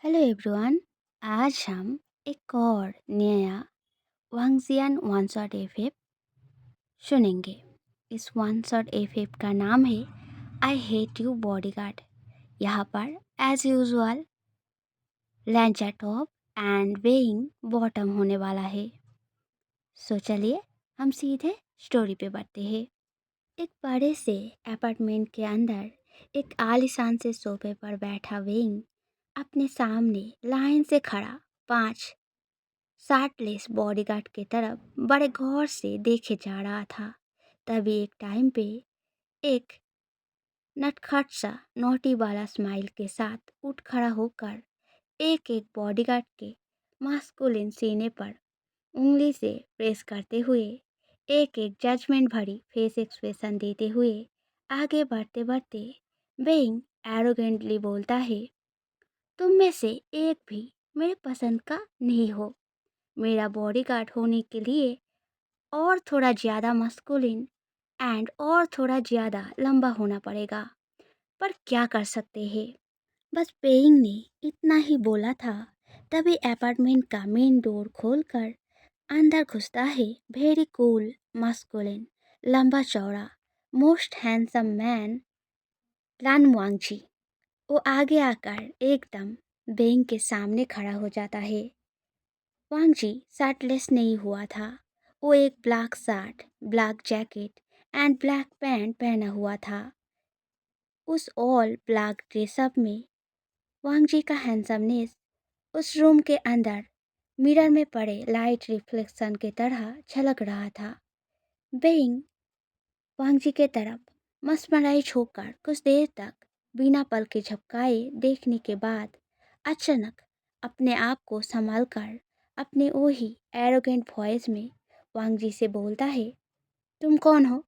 Hello everyone. आज हम एक और नया वांगजियान वन शॉट एफएफ सुनेंगे। इस वन शॉट एफएफ का नाम है आई हेट यू बॉडीगार्ड। यहाँ पर एज यूजुअल लैंचा टॉप एंड वेइंग बॉटम होने वाला है। सो चलिए हम सीधे स्टोरी पे बढ़ते हैं। एक बड़े से अपार्टमेंट के अंदर एक आलीशान से सोफे पर बैठा वेइंग अपने सामने लाइन से खड़ा 5 शार्टलेस बॉडीगार्ड की तरफ बड़े गौर से देखे जा रहा था। तभी एक टाइम पे एक नटखट सा नोटी वाला स्माइल के साथ उठ खड़ा होकर एक एक बॉडीगार्ड के मास्कुलिन सीने पर उंगली से प्रेस करते हुए एक एक जजमेंट भरी फेस एक्सप्रेशन देते हुए आगे बढ़ते बढ़ते बेइंग एरोगेंटली बोलता है, तुम में से एक भी मेरे पसंद का नहीं हो। मेरा बॉडीगार्ड होने के लिए और थोड़ा ज़्यादा मस्कुलिन एंड और थोड़ा ज़्यादा लंबा होना पड़ेगा, पर क्या कर सकते हैं। बस पेइंग ने इतना ही बोला था, तभी अपार्टमेंट का मेन डोर खोलकर अंदर घुसता है वेरी कूल मस्कुलिन लंबा चौड़ा मोस्ट हैंडसम मैन लान वांगजी। वो आगे आकर एकदम बेंग के सामने खड़ा हो जाता है। वांगजी शर्टलेस नहीं हुआ था। वो एक black shirt, black jacket and black pant पहना हुआ था। उस ऑल ब्लैक ड्रेसअप में वांगजी का हैंडसमनेस उस रूम के अंदर मिरर में पड़े लाइट रिफ्लेक्शन की तरह झलक रहा था। बेइंग वांगजी के तरफ मस्मराइज होकर कुछ देर तक बिना पलके झपकाए देखने के बाद अचानक अपने आप को संभाल कर अपने वही एरोगेंट वॉइस में वांगजी से बोलता है, तुम कौन हो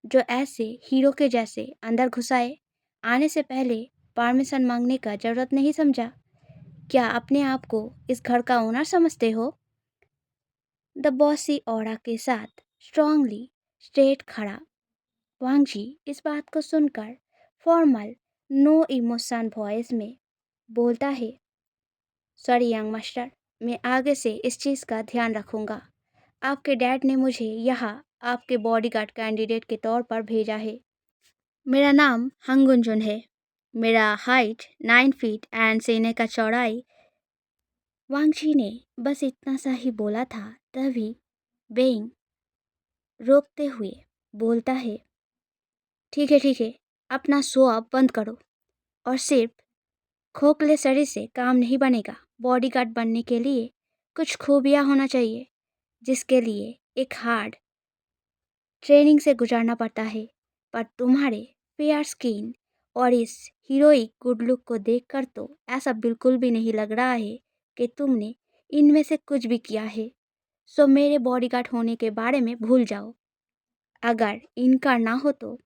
जो ऐसे हीरो के जैसे अंदर घुसाए? आने से पहले परमिशन मांगने का जरूरत नहीं समझा? क्या अपने आप को इस घर का ओनर समझते हो? द बॉसी ऑरा के साथ स्ट्रांगली स्ट्रेट खड़ा वांगजी इस बात को सुनकर फॉर्मल नो इमोशन वॉइस में बोलता है, सॉरी यंग मास्टर, मैं आगे से इस चीज़ का ध्यान रखूंगा। आपके डैड ने मुझे यहाँ आपके बॉडीगार्ड कैंडिडेट के तौर पर भेजा है। मेरा नाम हंगुंजुन है। मेरा हाइट 9 फीट एंड सीने का चौड़ाई। वांगजी ने बस इतना सा ही बोला था, तभी बेइंग रोकते हुए बोलता है, ठीक है, अपना शो अप बंद करो और सिर्फ खोखले शरीर से काम नहीं बनेगा। बॉडीगार्ड बनने के लिए कुछ खूबियाँ होना चाहिए, जिसके लिए एक हार्ड ट्रेनिंग से गुजरना पड़ता है। पर तुम्हारे फेयर स्किन और इस हीरोइक गुड लुक को देखकर तो ऐसा बिल्कुल भी नहीं लग रहा है कि तुमने इनमें से कुछ भी किया है। सो मेरे बॉडीगार्ड होने के बारे में भूल जाओ। अगर इनकार ना हो तो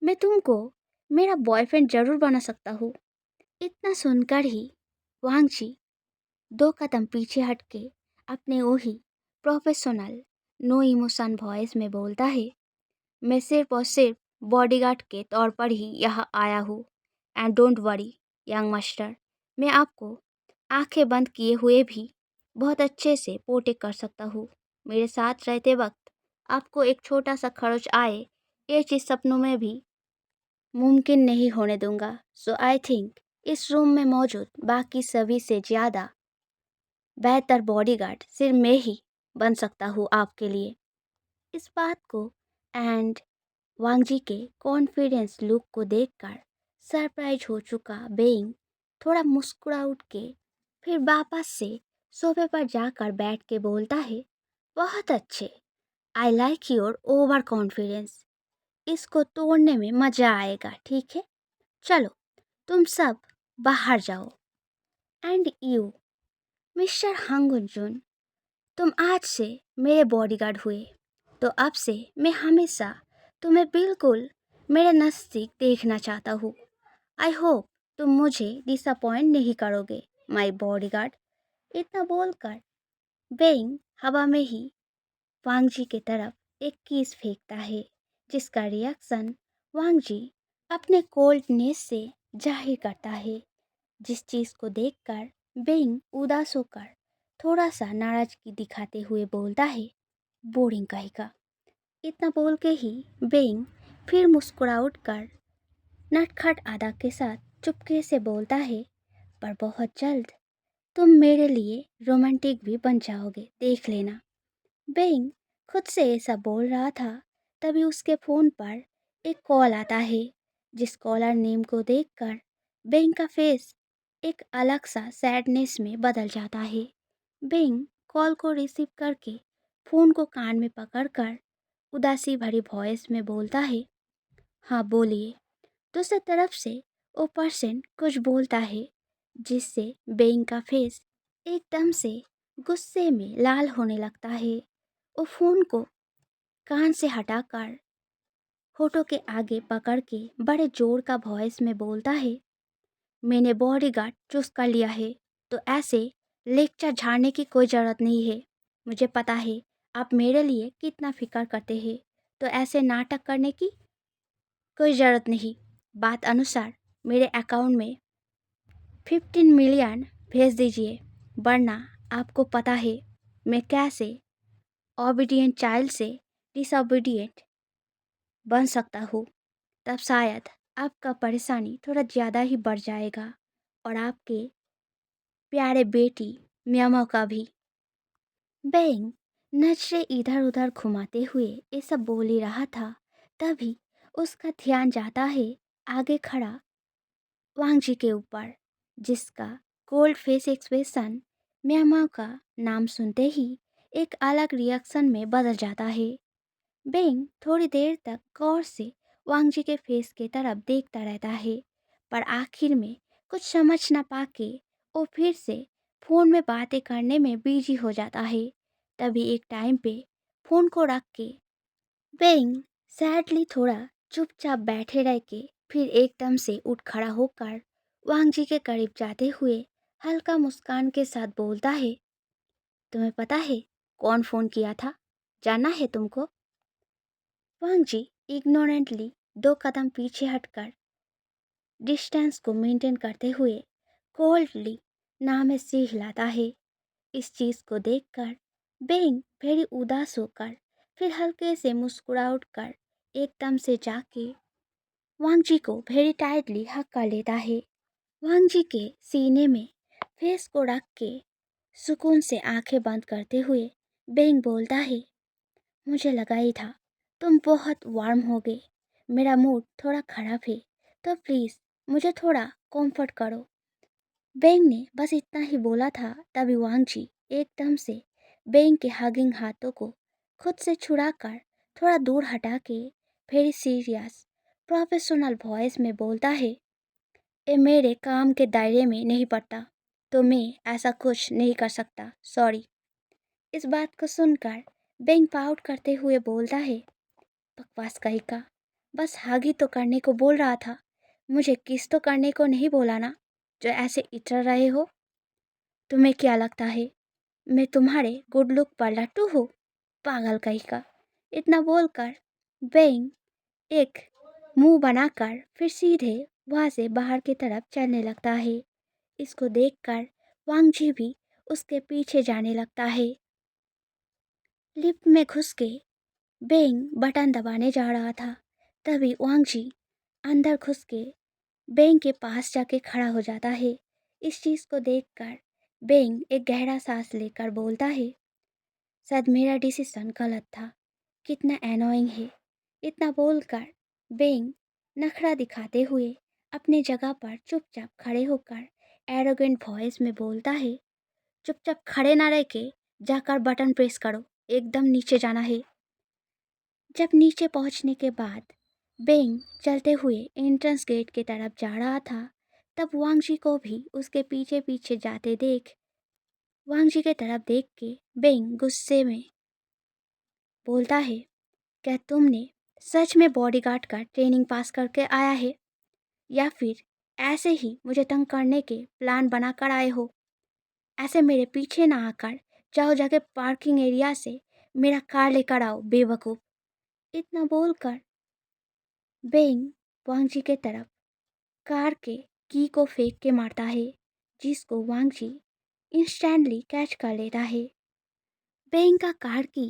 मैं तुमको मेरा बॉयफ्रेंड जरूर बना सकता हूँ। इतना सुनकर ही वांगची 2 कदम पीछे हटके अपने वही प्रोफेशनल नो इमोशन वॉइस में बोलता है, मैं सिर्फ और सिर्फ बॉडीगार्ड के तौर पर ही यहाँ आया हूँ। And don't worry young master, मैं आपको आंखें बंद किए हुए भी बहुत अच्छे से प्रोटेक्ट कर सकता हूँ। मेरे साथ रहते वक्त आपको एक छोटा सा खरोच आए, ये चीज़ सपनों में भी मुमकिन नहीं होने दूंगा। सो आई थिंक इस रूम में मौजूद बाकी सभी से ज़्यादा बेहतर बॉडीगार्ड सिर्फ मैं ही बन सकता हूँ आपके लिए। इस बात को एंड वांगजी के कॉन्फिडेंस लुक को देखकर सरप्राइज हो चुका बेइंग थोड़ा मुस्कुरा उठ के फिर वापस से सोफे पर जाकर बैठ के बोलता है, बहुत अच्छे, I like your over confidence. इसको तोड़ने में मज़ा आएगा, ठीक है? चलो तुम सब बाहर जाओ। एंड यू मिस्टर हंगुंजुन, तुम आज से मेरे बॉडीगार्ड हुए, तो अब से मैं हमेशा तुम्हें बिल्कुल मेरे नज़दीक देखना चाहता हूँ। आई होप तुम मुझे डिसअपॉइंट नहीं करोगे माय बॉडीगार्ड। इतना बोलकर बेइंग हवा में ही वांगजी की तरफ एक किस फेंकता है, जिसका रिएक्शन वांगजी अपने कोल्डनेस से जाहिर करता है, जिस चीज़ को देखकर बेंग उदास होकर थोड़ा सा नाराजगी दिखाते हुए बोलता है, बोरिंग कहेगा। इतना बोल के ही बेंग फिर मुस्कुरा उठकर नटखट अदा के साथ चुपके से बोलता है, पर बहुत जल्द तुम मेरे लिए रोमांटिक भी बन जाओगे, देख लेना। बेंग खुद से ऐसा बोल रहा था, तभी उसके फ़ोन पर एक कॉल आता है। जिस कॉलर नेम को देखकर बेंग का फेस एक अलग सा सैडनेस में बदल जाता है। बेंग कॉल को रिसीव करके फ़ोन को कान में पकड़कर उदासी भरी वॉइस में बोलता है, हाँ बोलिए। दूसरी तरफ से वो पर्सन कुछ बोलता है, जिससे बेंग का फेस एकदम से गुस्से में लाल होने लगता है। वो फ़ोन को कान से हटाकर होठों के आगे पकड़ के बड़े जोर का वॉइस में बोलता है, मैंने बॉडीगार्ड चूज कर लिया है, तो ऐसे लेक्चर झाड़ने की कोई ज़रूरत नहीं है। मुझे पता है आप मेरे लिए कितना फिक्र करते हैं, तो ऐसे नाटक करने की कोई ज़रूरत नहीं। बात अनुसार मेरे अकाउंट में 15 मिलियन भेज दीजिए, वरना आपको पता है मैं कैसे ओबीडियंट चाइल्ड से डिसोबीडियंट बन सकता हूँ। तब शायद आपका परेशानी थोड़ा ज़्यादा ही बढ़ जाएगा, और आपके प्यारे बेटी म्यामा का भी। बेंग नजरें इधर उधर घुमाते हुए ये सब बोल ही रहा था, तभी उसका ध्यान जाता है आगे खड़ा वांगजी के ऊपर, जिसका कोल्ड फेस एक्सप्रेशन म्यामा का नाम सुनते ही एक अलग रिएक्शन में बदल जाता है। बेंग थोड़ी देर तक गौर से वांगजी के फेस की तरफ देखता रहता है, पर आखिर में कुछ समझ न पाके वो फिर से फोन में बातें करने में बिजी हो जाता है। तभी एक टाइम पे फोन को रख के बेंग सैडली थोड़ा चुपचाप बैठे रह के फिर एकदम से उठ खड़ा होकर वांगजी के करीब जाते हुए हल्का मुस्कान के साथ बोलता है, तुम्हें पता है कौन फोन किया था? जानना है तुमको? वांगजी इग्नोरेंटली 2 कदम पीछे हटकर डिस्टेंस को मेंटेन करते हुए कोल्डली नाम में सिर हिलाता है। इस चीज़ को देखकर बेंग फिर उदास होकर फिर हल्के से मुस्कुरा उठकर एकदम से जाके वांगजी को वेरी टाइटली हक कर लेता है। वांगजी के सीने में फेस को रख के सुकून से आंखें बंद करते हुए बेंग बोलता है, मुझे लगा ही था तुम बहुत वार्म हो गए। मेरा मूड थोड़ा खराब है, तो प्लीज़ मुझे थोड़ा कंफर्ट करो। बेंग ने बस इतना ही बोला था, तभी वांगजी एकदम से बेंग के हगिंग हाथों को खुद से छुड़ाकर थोड़ा दूर हटा के वेरी सीरियस प्रोफेशनल वॉइस में बोलता है, ये मेरे काम के दायरे में नहीं पड़ता, तो मैं ऐसा कुछ नहीं कर सकता, सॉरी। इस बात को सुनकर बेंग पाउट करते हुए बोलता है, बकवास कहीं का, बस हागी तो करने को बोल रहा था, मुझे किस तो करने को नहीं बोला ना, जो ऐसे इतर रहे हो। तुम्हें क्या लगता है मैं तुम्हारे गुड लुक पर लट्टू हूँ? पागल कहीं का। इतना बोलकर बेंग एक मुंह बनाकर फिर सीधे वहाँ से बाहर की तरफ चलने लगता है। इसको देखकर वांगजी भी उसके पीछे जाने लगता है। लिफ्ट में घुस के बेंग बटन दबाने जा रहा था, तभी वांगजी अंदर घुस के बेंग के पास जाके खड़ा हो जाता है। इस चीज़ को देखकर बेंग एक गहरा सांस लेकर बोलता है, शायद मेरा डिसीजन गलत था, कितना एनोइंग है। इतना बोलकर बेंग नखरा दिखाते हुए अपने जगह पर चुपचाप खड़े होकर एरोगेंट वॉइस में बोलता है, चुपचाप खड़े ना रह के जाकर बटन प्रेस करो, एकदम नीचे जाना है। जब नीचे पहुंचने के बाद बेंग चलते हुए एंट्रेंस गेट की तरफ जा रहा था, तब वांगजी को भी उसके पीछे पीछे जाते देख वांगजी की तरफ देख के बेंग गुस्से में बोलता है, क्या तुमने सच में बॉडीगार्ड का ट्रेनिंग पास करके आया है, या फिर ऐसे ही मुझे तंग करने के प्लान बनाकर आए हो? ऐसे मेरे पीछे ना आकर जाओ जाके पार्किंग एरिया से मेरा कार लेकर आओ, बेवकूफ़। इतना बोलकर बेंग वांगजी के तरफ कार के की को फेंक के मारता है, जिसको वांग जी इंस्टेंटली कैच कर लेता है। बेंग का कार की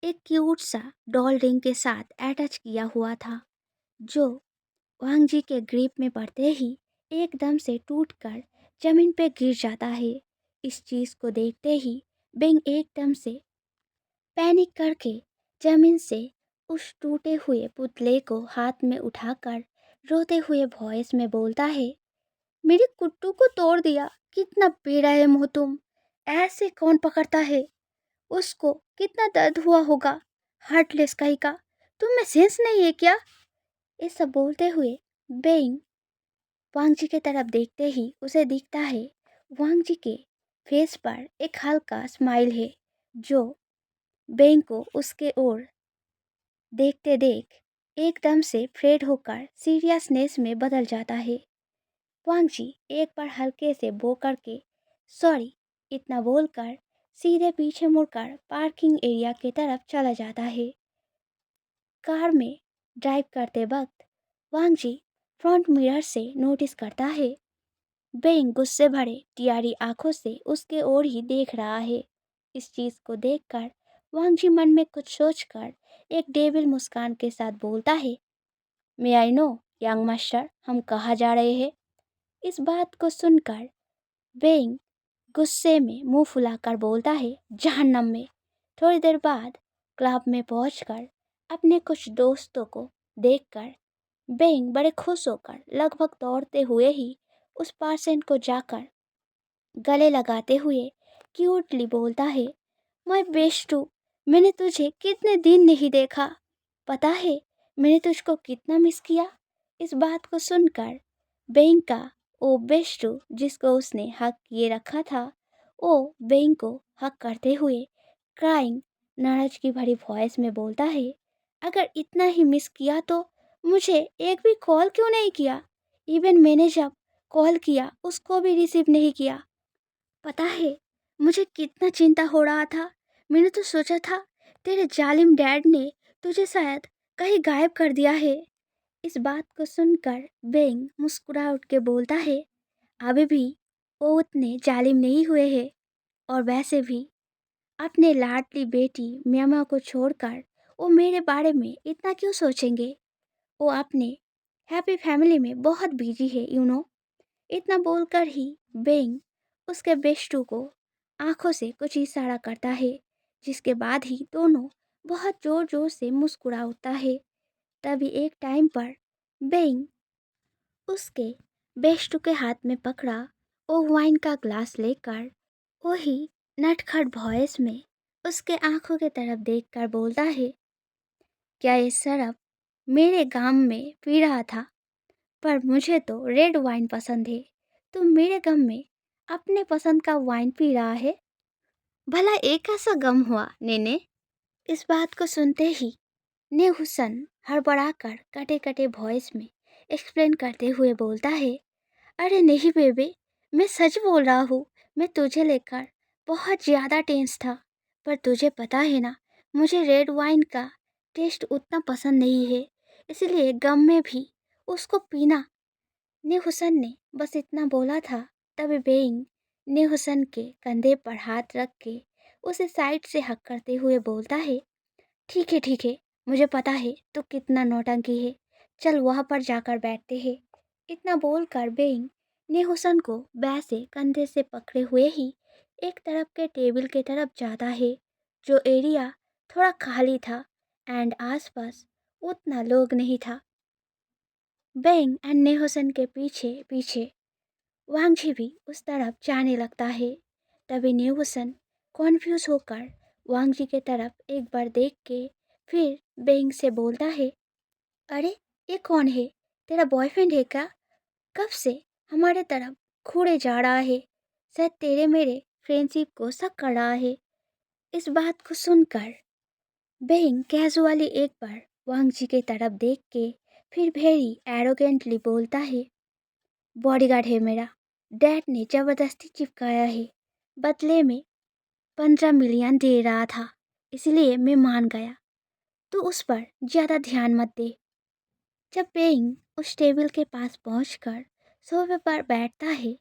एक क्यूट सा डॉल रिंग के साथ अटैच किया हुआ था, जो वांग जी के ग्रिप में पड़ते ही एकदम से टूटकर जमीन पे गिर जाता है। इस चीज को देखते ही बेंग एकदम से पैनिक करके जमीन से उस टूटे हुए पुतले को हाथ में उठाकर रोते हुए वॉइस में बोलता है, मेरी कुट्टू को तोड़ दिया, कितना बेरहम हो तुम, ऐसे कौन पकड़ता है, उसको कितना दर्द हुआ होगा, हार्टलेस कहीं का, तुम में सेंस नहीं है क्या। ये सब बोलते हुए बेंग वांग जी की तरफ देखते ही उसे दिखता है वांग जी के फेस पर एक हल्का स्माइल है, जो बेंग को उसके ओर देखते देख एकदम से फ्रेड होकर सीरियसनेस में बदल जाता है। वांग जी एक बार हल्के से बो करके सॉरी इतना बोलकर सीधे पीछे मुड़कर पार्किंग एरिया की तरफ चला जाता है। कार में ड्राइव करते वक्त वांग जी फ्रंट मिरर से नोटिस करता है बेंग गुस्से भरे टियारी आंखों से उसके ओर ही देख रहा है। इस चीज को देखकर वांग जी मन में कुछ सोचकर एक डेविल मुस्कान के साथ बोलता है, मे आई नो यंग मास्टर, हम कहाँ जा रहे हैं। इस बात को सुनकर बेंग गुस्से में मुंह फुलाकर बोलता है, जहन्नम में। थोड़ी देर बाद क्लब में पहुंचकर अपने कुछ दोस्तों को देखकर बेंग बड़े खुश होकर लगभग दौड़ते हुए ही उस पर्सन को जाकर गले लगाते हुए क्यूटली बोलता है, मैं बेस्टू, मैंने तुझे कितने दिन नहीं देखा, पता है मैंने तुझको कितना मिस किया। इस बात को सुनकर बेंग का ओ बेस्टू जिसको उसने हक किए रखा था, ओ बेंग को हक करते हुए क्राइंग नाराज की भरी वॉइस में बोलता है, अगर इतना ही मिस किया तो मुझे एक भी कॉल क्यों नहीं किया। इवन मैंने जब कॉल किया उसको भी रिसीव नहीं किया। पता है मुझे कितना चिंता हो रहा था, मैंने तो सोचा था तेरे जालिम डैड ने तुझे शायद कहीं गायब कर दिया है। इस बात को सुनकर बेंग मुस्कुरा उठ के बोलता है, अभी भी वो उतने जालिम नहीं हुए हैं, और वैसे भी अपने लाडली बेटी म्यामा को छोड़कर वो मेरे बारे में इतना क्यों सोचेंगे, वो अपने हैप्पी फैमिली में बहुत बिजी है इतना बोलकर ही बेंग उसके बेस्टू को आंखों से कुछ इशारा करता है, जिसके बाद ही दोनों बहुत जोर जोर से मुस्कुरा उठता है। तभी एक टाइम पर बेंग उसके बेस्टू के हाथ में पकड़ा वो वाइन का ग्लास लेकर वही नटखट वॉइस में उसके आंखों की तरफ देखकर बोलता है, क्या ये शराब मेरे गांव में पी रहा था, पर मुझे तो रेड वाइन पसंद है, तो मेरे गम में अपने पसंद का वाइन पी रहा है, भला एक ऐसा गम हुआ नेने। इस बात को सुनते ही ने हुसन हड़बड़ाकर कटे कटे वॉइस में एक्सप्लेन करते हुए बोलता है, अरे नहीं बेबे, मैं सच बोल रहा हूँ, मैं तुझे लेकर बहुत ज़्यादा टेंस था, पर तुझे पता है ना मुझे रेड वाइन का टेस्ट उतना पसंद नहीं है, इसलिए गम में भी उसको पीना। ने हुसन ने बस इतना बोला था, तभी बेइंग ने हुसन के कंधे पर हाथ रख के उसे साइड से हक करते हुए बोलता है, ठीक है, मुझे पता है तो कितना नौटंकी है, चल वहाँ पर जाकर बैठते हैं। इतना बोलकर बेइंग ने हुसन को वैसे कंधे से पकड़े हुए ही एक तरफ के टेबल की तरफ जाता है, जो एरिया थोड़ा खाली था एंड आसपास उतना लोग नहीं था। बेंग एंड नेहोसन के पीछे पीछे वांगजी भी उस तरफ जाने लगता है। तभी नेहोसन कॉन्फ्यूज होकर वांगजी के तरफ एक बार देख के फिर बेंग से बोलता है, अरे ये कौन है, तेरा बॉयफ्रेंड है क्या, कब से हमारे तरफ घूरे जा रहा है, शायद तेरे मेरे फ्रेंडशिप को शक कर रहा है। इस बात को सुनकर बेंग कैजुअली एक बार वांगजी की तरफ देख के फिर वेरी एरोगेंटली बोलता है, बॉडीगार्ड है मेरा, डैड ने जबरदस्ती चिपकाया है, बदले में 15 मिलियन दे रहा था, इसलिए मैं मान गया, तो उस पर ज़्यादा ध्यान मत दे। जब बेइंग उस टेबल के पास पहुंचकर सोफे पर बैठता है,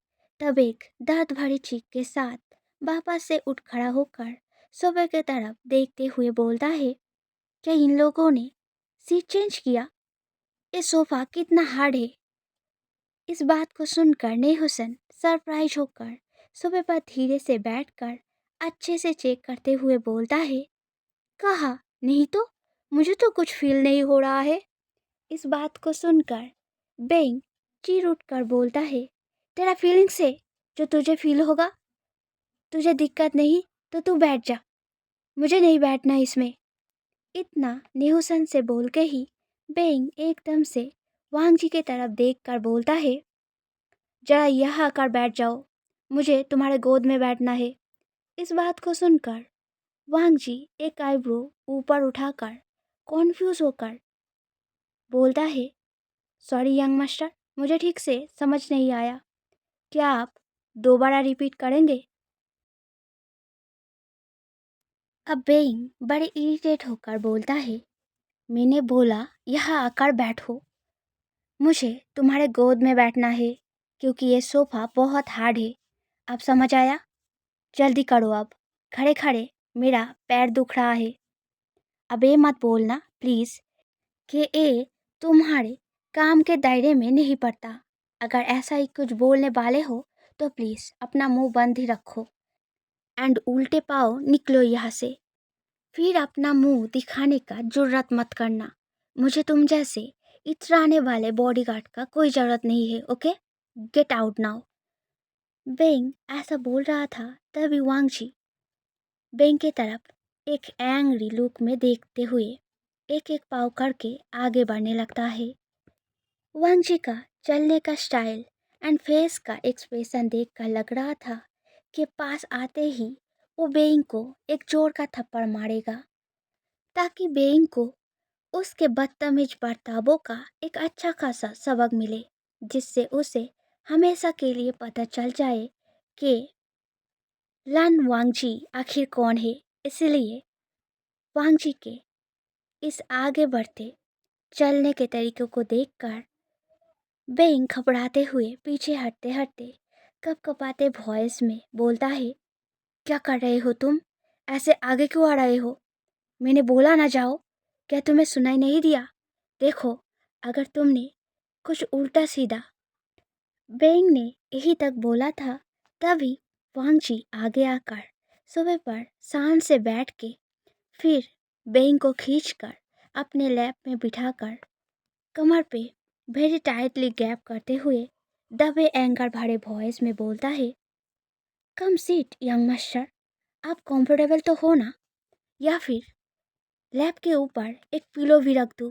तब एक दर्द भरी चीख के साथ वापस से उठ खड़ा होकर सोफे की तरफ देखते हुए बोलता है, क्या इन लोगों ने सीट चेंज किया? ये सोफा कितना हार्ड है। इस बात को सुनकर नेहुसन सरप्राइज होकर सोफे पर धीरे से बैठकर अच्छे से चेक करते हुए बोलता है, कहा नहीं तो, मुझे तो कुछ फील नहीं हो रहा है। इस बात को सुनकर बेंग चीर उठकर बोलता है, तेरा फीलिंग्स है जो तुझे फील होगा। तुझे दिक्कत नहीं तो तू बैठ जा, मुझे नहीं बैठना इसमें। इतना नेहुसन से बोल के ही बेंग एकदम से वांग जी की तरफ देखकर बोलता है, जरा यहाँ आकर बैठ जाओ, मुझे तुम्हारे गोद में बैठना है। इस बात को सुनकर वांग जी एक आईब्रो ऊपर उठाकर कॉन्फ्यूज होकर बोलता है, सॉरी यंग मास्टर, मुझे ठीक से समझ नहीं आया, क्या आप दोबारा रिपीट करेंगे? अब बेइंग बड़े इरिटेट होकर बोलता है, मैंने बोला यहाँ आकर बैठो, मुझे तुम्हारे गोद में बैठना है क्योंकि ये सोफा बहुत हार्ड है। अब समझ आया? जल्दी करो अब, खड़े खड़े मेरा पैर दुख रहा है। अब ये मत बोलना प्लीज़ कि ये तुम्हारे काम के दायरे में नहीं पड़ता। अगर ऐसा ही कुछ बोलने वाले हो तो प्लीज़ अपना मुंह बंद ही रखो एंड उल्टे पाँव निकलो यहाँ से। फिर अपना मुंह दिखाने का जुर्रत मत करना। मुझे तुम जैसे इतराने वाले बॉडीगार्ड का कोई ज़रूरत नहीं है, ओके? Get out now. बेंग ऐसा बोल रहा था तभी वांगची बेंग की तरफ एक एंग्री लुक में देखते हुए एक एक पाव करके आगे बढ़ने लगता है। वांगची का चलने का स्टाइल एंड फेस का एक्सप्रेशन देखकर लग रहा था कि पास आते ही वो बेइंग को एक जोर का थप्पड़ मारेगा ताकि बेइंग को उसके बदतमीज बर्तावों का एक अच्छा खासा सबक मिले, जिससे उसे हमेशा के लिए पता चल जाए कि लन वांगजी आखिर कौन है। इसलिए वांगजी के इस आगे बढ़ते चलने के तरीकों को देखकर बेंग घबराते हुए पीछे हटते हटते कपकपाते वॉइस में बोलता है, क्या कर रहे हो तुम? ऐसे आगे क्यों आ रहे हो? मैंने बोला ना जाओ, क्या तुम्हें सुनाई नहीं दिया? देखो, अगर तुमने कुछ उल्टा सीधा। बेंग ने यही तक बोला था तभी वांगजी आगे आकर सोफे पर शान से बैठ के फिर बेंग को खींचकर अपने लैप में बिठाकर कमर पे वेरी टाइटली गैप करते हुए दबे एंगर भरे वॉइस में बोलता है, कम सीट यंग मास्टर, आप कंफर्टेबल तो हो ना? या फिर लैप के ऊपर एक पिलो भी रख दूँ?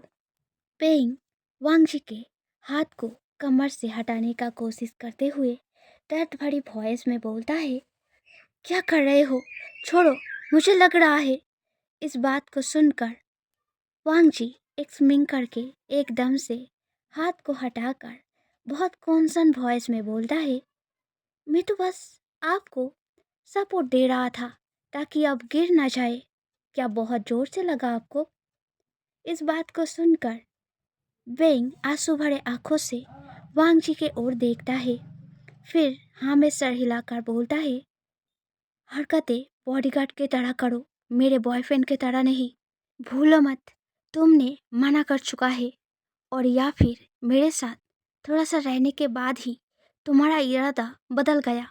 पेंग वांगजी के हाथ को कमर से हटाने का कोशिश करते हुए दर्द भरी वॉइस में बोलता है, क्या कर रहे हो? छोड़ो, मुझे लग रहा है। इस बात को सुनकर वांगजी एक स्मिंग करके एकदम से हाथ को हटाकर बहुत कॉन्सन वॉइस में बोलता है, मैं तो बस आपको सपोर्ट दे रहा था ताकि आप गिर ना जाए। क्या बहुत जोर से लगा आपको? इस बात को सुनकर वेंग आंसू भरे आंखों से वांगजी के ओर देखता है, फिर हाँ में सर हिलाकर बोलता है, हरकतें बॉडीगार्ड की तरह करो, मेरे बॉयफ्रेंड की तरह नहीं। भूलो मत, तुमने मना कर चुका है और या फिर मेरे साथ थोड़ा सा रहने के बाद ही तुम्हारा इरादा बदल गया।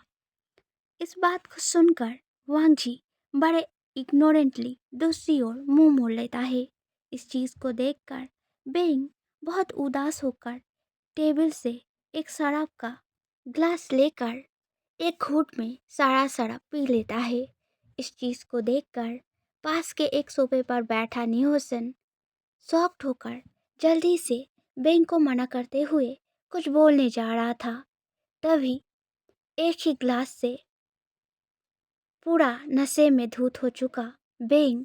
इस बात को सुनकर वांगजी बड़े इग्नोरेंटली दूसरी ओर मुंह मोड़ लेता है। इस चीज़ को देखकर बेंग बहुत उदास होकर टेबल से एक शराब का ग्लास लेकर एक घूंट में सारा शराब पी लेता है। इस चीज़ को देखकर पास के एक सोफे पर बैठा निहोसन शॉक्ड होकर जल्दी से बेंग को मना करते हुए कुछ बोलने जा रहा था तभी एक ही ग्लास से पूरा नशे में धुत हो चुका बेंग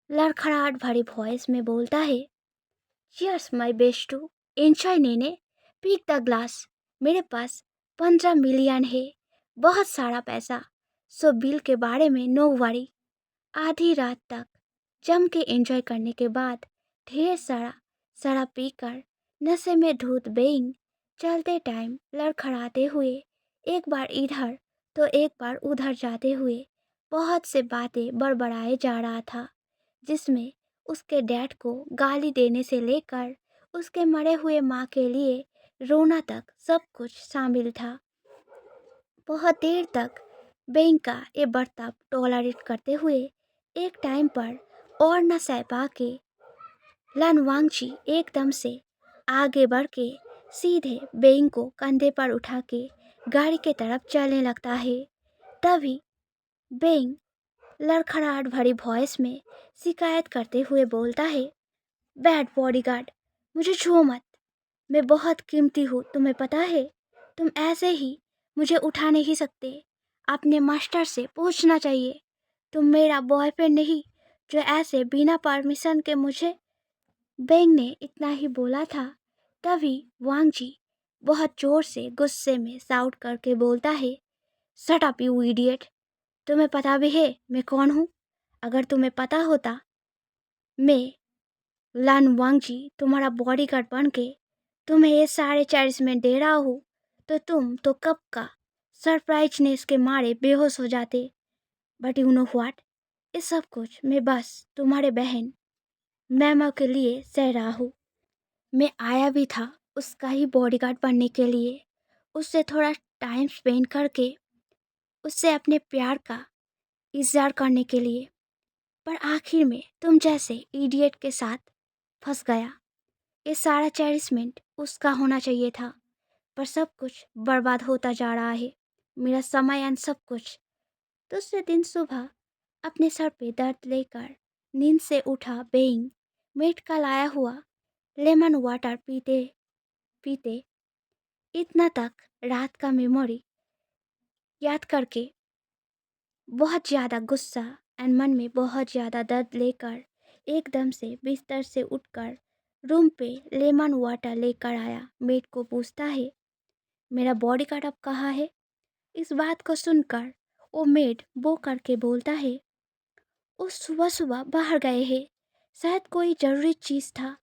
लड़खड़ाहट भरी वॉइस में बोलता है, यस माय बेस्टू, एंजॉय नेने, पिक द ग्लास। मेरे पास 15 मिलियन है, बहुत सारा पैसा, सो बिल के बारे में नो वरी। आधी रात तक जम के एंजॉय करने के बाद ढेर सारा शराब पीकर नशे में धुत बेंग चलते टाइम लड़खड़ाते हुए एक बार इधर तो एक बार उधर जाते हुए बहुत से बातें बड़बड़ाए जा रहा था, जिसमें उसके डैड को गाली देने से लेकर उसके मरे हुए माँ के लिए रोना तक सब कुछ शामिल था। बहुत देर तक बेंग का ये बर्ताव टॉलरेट करते हुए एक टाइम पर और न सह पाके लन वांगची एकदम से आगे बढ़ के सीधे बेंग को कंधे पर उठा के गाड़ी के तरफ चलने लगता है। तभी बेंग लड़खड़ाहट भरी वॉइस में शिकायत करते हुए बोलता है, बैड बॉडीगार्ड, मुझे छुओ मत, मैं बहुत कीमती हूँ, तुम्हें पता है। तुम ऐसे ही मुझे उठा नहीं सकते, अपने मास्टर से पूछना चाहिए। तुम मेरा बॉयफ्रेंड नहीं जो ऐसे बिना परमिशन के मुझे। बेंग ने इतना ही बोला था, तभी वांगजी बहुत जोर से गुस्से में साउट करके बोलता है, शट अप यू इडियट, तुम्हें पता भी है मैं कौन हूँ? अगर तुम्हें पता होता मैं लन वांगजी तुम्हारा बॉडीगार्ड बन के तुम्हें ये सारे चैरिसमेंट दे रहा हूँ तो तुम तो कब का सरप्राइजनेस के मारे बेहोश हो जाते। बट यू नो व्हाट, इस सब कुछ मैं बस तुम्हारे बहन मैमा के लिए सह रहा हूँ। मैं आया भी था उसका ही बॉडीगार्ड बनने के लिए, उससे थोड़ा टाइम स्पेंड करके उससे अपने प्यार का इजहार करने के लिए। पर आखिर में तुम जैसे इडियट के साथ फंस गया। ये सारा चेरिसमेंट उसका होना चाहिए था, पर सब कुछ बर्बाद होता जा रहा है, मेरा समय एंड सब कुछ। दूसरे दिन सुबह अपने सर पे दर्द लेकर नींद से उठा बेइंग मेट का लाया हुआ लेमन वाटर पीते पीते इतना तक रात का मेमोरी याद करके बहुत ज़्यादा गुस्सा एंड मन में बहुत ज़्यादा दर्द लेकर एकदम से बिस्तर से उठकर रूम पे लेमन वाटर लेकर आया। मेट को पूछता है, मेरा बॉडीगार्ड अब कहाँ है? इस बात को सुनकर वो मेड वो करके बोलता है, वो सुबह सुबह बाहर गए हैं, शायद कोई ज़रूरी चीज़ था।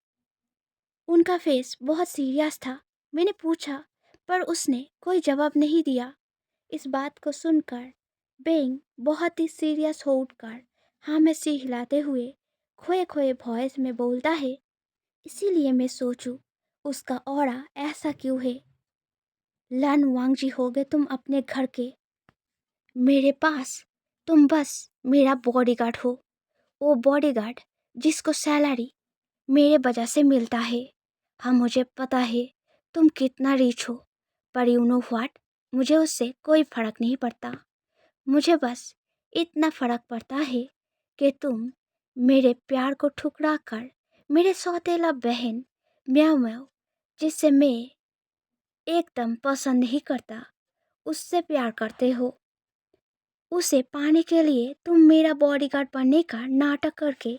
उनका फेस बहुत सीरियस था। मैंने पूछा पर उसने कोई जवाब नहीं दिया। इस बात को सुनकर बेंग बहुत ही सीरियस हो उठकर हाँ में सिर हिलाते हुए खोए खोए वॉइस में बोलता है, इसीलिए मैं सोचूं उसका ऑरा ऐसा क्यों है। लन वांगजी हो गए तुम अपने घर के, मेरे पास तुम बस मेरा बॉडीगार्ड हो। वो बॉडीगार्ड जिसको सैलरी मेरे वजह से मिलता है। हाँ मुझे पता है तुम कितना रिच हो, पर यू नो व्हाट, मुझे उससे कोई फर्क नहीं पड़ता। मुझे बस इतना फर्क पड़ता है कि तुम मेरे प्यार को ठुकरा कर मेरे सौतेला बहन म्याऊ म्याऊ, जिससे मैं एकदम पसंद नहीं करता, उससे प्यार करते हो। उसे पाने के लिए तुम मेरा बॉडीगार्ड बनने का नाटक करके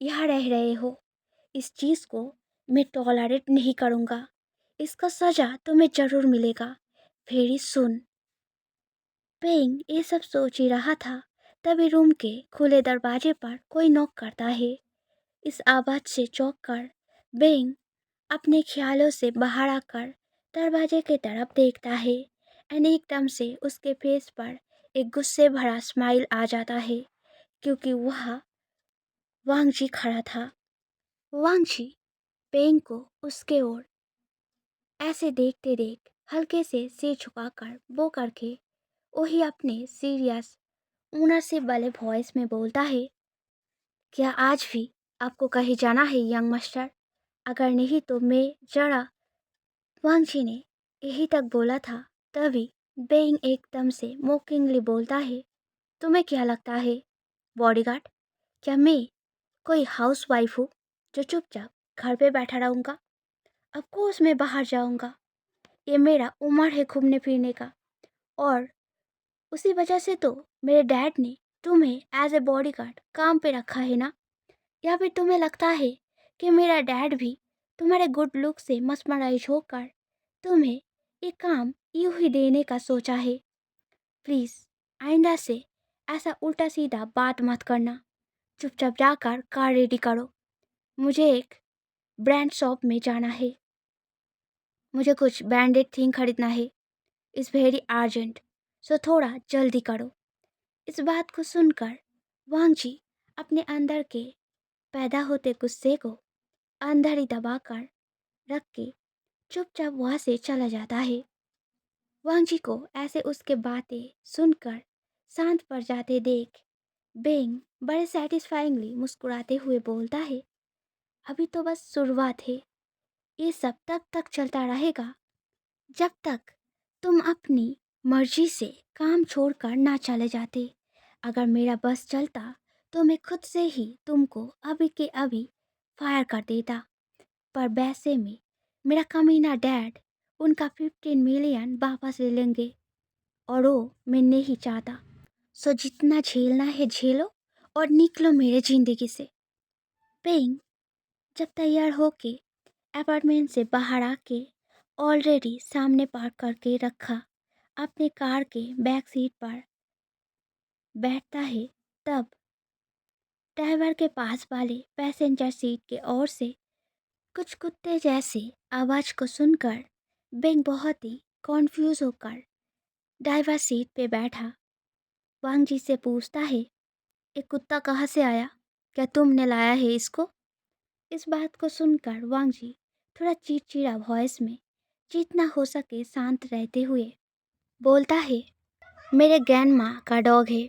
यहाँ रह रहे हो। इस चीज़ को मैं टॉलरेट नहीं करूँगा। इसका सज़ा तुम्हें ज़रूर मिलेगा। फेरी सुन। पेंग ये सब सोच ही रहा था, तभी रूम के खुले दरवाजे पर कोई नॉक करता है। इस आवाज़ से चौंक कर बेंग अपने ख्यालों से बाहर आकर दरवाजे की तरफ देखता है एंड एकदम से उसके फेस पर एक गुस्से भरा स्माइल आ जाता है, क्योंकि वह वांगजी खड़ा था। वांगजी पेंग को उसके ओर ऐसे देखते देख हल्के से सिर झुकाकर वो करके वही अपने सीरियस ओनरशिप वाले वॉइस में बोलता है, क्या आज भी आपको कहीं जाना है यंग मास्टर? अगर नहीं तो मैं जरा। वांगजी ने यही तक बोला था, तभी बेइंग एकदम से मोकिंगली बोलता है, तुम्हें क्या लगता है बॉडीगार्ड, क्या मैं कोई हाउस वाइफ हूँ जो चुपचाप घर पे बैठा रहूँगा? ऑफ कोर्स मैं बाहर जाऊँगा, ये मेरा उम्र है घूमने फिरने का। और उसी वजह से तो मेरे डैड ने तुम्हें एज ए बॉडीगार्ड काम पे रखा है ना? या फिर तुम्हें लगता है कि मेरा डैड भी तुम्हारे गुड लुक से मस्मराइज होकर तुम्हें ये काम यूं ही देने का सोचा है? प्लीज़ आइंदा से ऐसा उल्टा सीधा बात मत करना। चुपचाप जाकर कार रेडी करो, मुझे एक ब्रांड शॉप में जाना है, मुझे कुछ ब्रांडेड थिंग खरीदना है। इज़ वेरी अर्जेंट, सो थोड़ा जल्दी करो। इस बात को सुनकर वांग जी अपने अंदर के पैदा होते गुस्से को अंदर ही दबा कर रख के चुपचाप वहाँ से चला जाता है। वांग जी को ऐसे उसके बातें सुनकर शांत पड़ जाते देख बेंग बड़े सेटिस्फाइंगली मुस्कुराते हुए बोलता है, अभी तो बस शुरुआत है। ये सब तब तक चलता रहेगा जब तक तुम अपनी मर्जी से काम छोड़कर ना चले जाते। अगर मेरा बस चलता तो मैं खुद से ही तुमको अभी के अभी फायर कर देता, पर वैसे में मेरा कमीना डैड उनका 15 मिलियन वापस ले लेंगे और वो मैं नहीं चाहता। सो जितना झेलना है झेलो और निकलो मेरे जिंदगी से। पेंग जब तैयार होके अपार्टमेंट से बाहर आके ऑलरेडी सामने पार्क करके रखा अपने कार के बैक सीट पर बैठता है, तब ड्राइवर के पास वाले पैसेंजर सीट के ओर से कुछ कुत्ते जैसे आवाज को सुनकर बेंग बहुत ही कॉन्फ्यूज होकर ड्राइवर सीट पे बैठा वांग जी से पूछता है, एक कुत्ता कहाँ से आया? क्या तुमने लाया है इसको? इस बात को सुनकर वांग जी थोड़ा चिड़चिड़ा वॉइस में जितना हो सके शांत रहते हुए बोलता है, मेरे ग्रैंड माँ का डॉग है,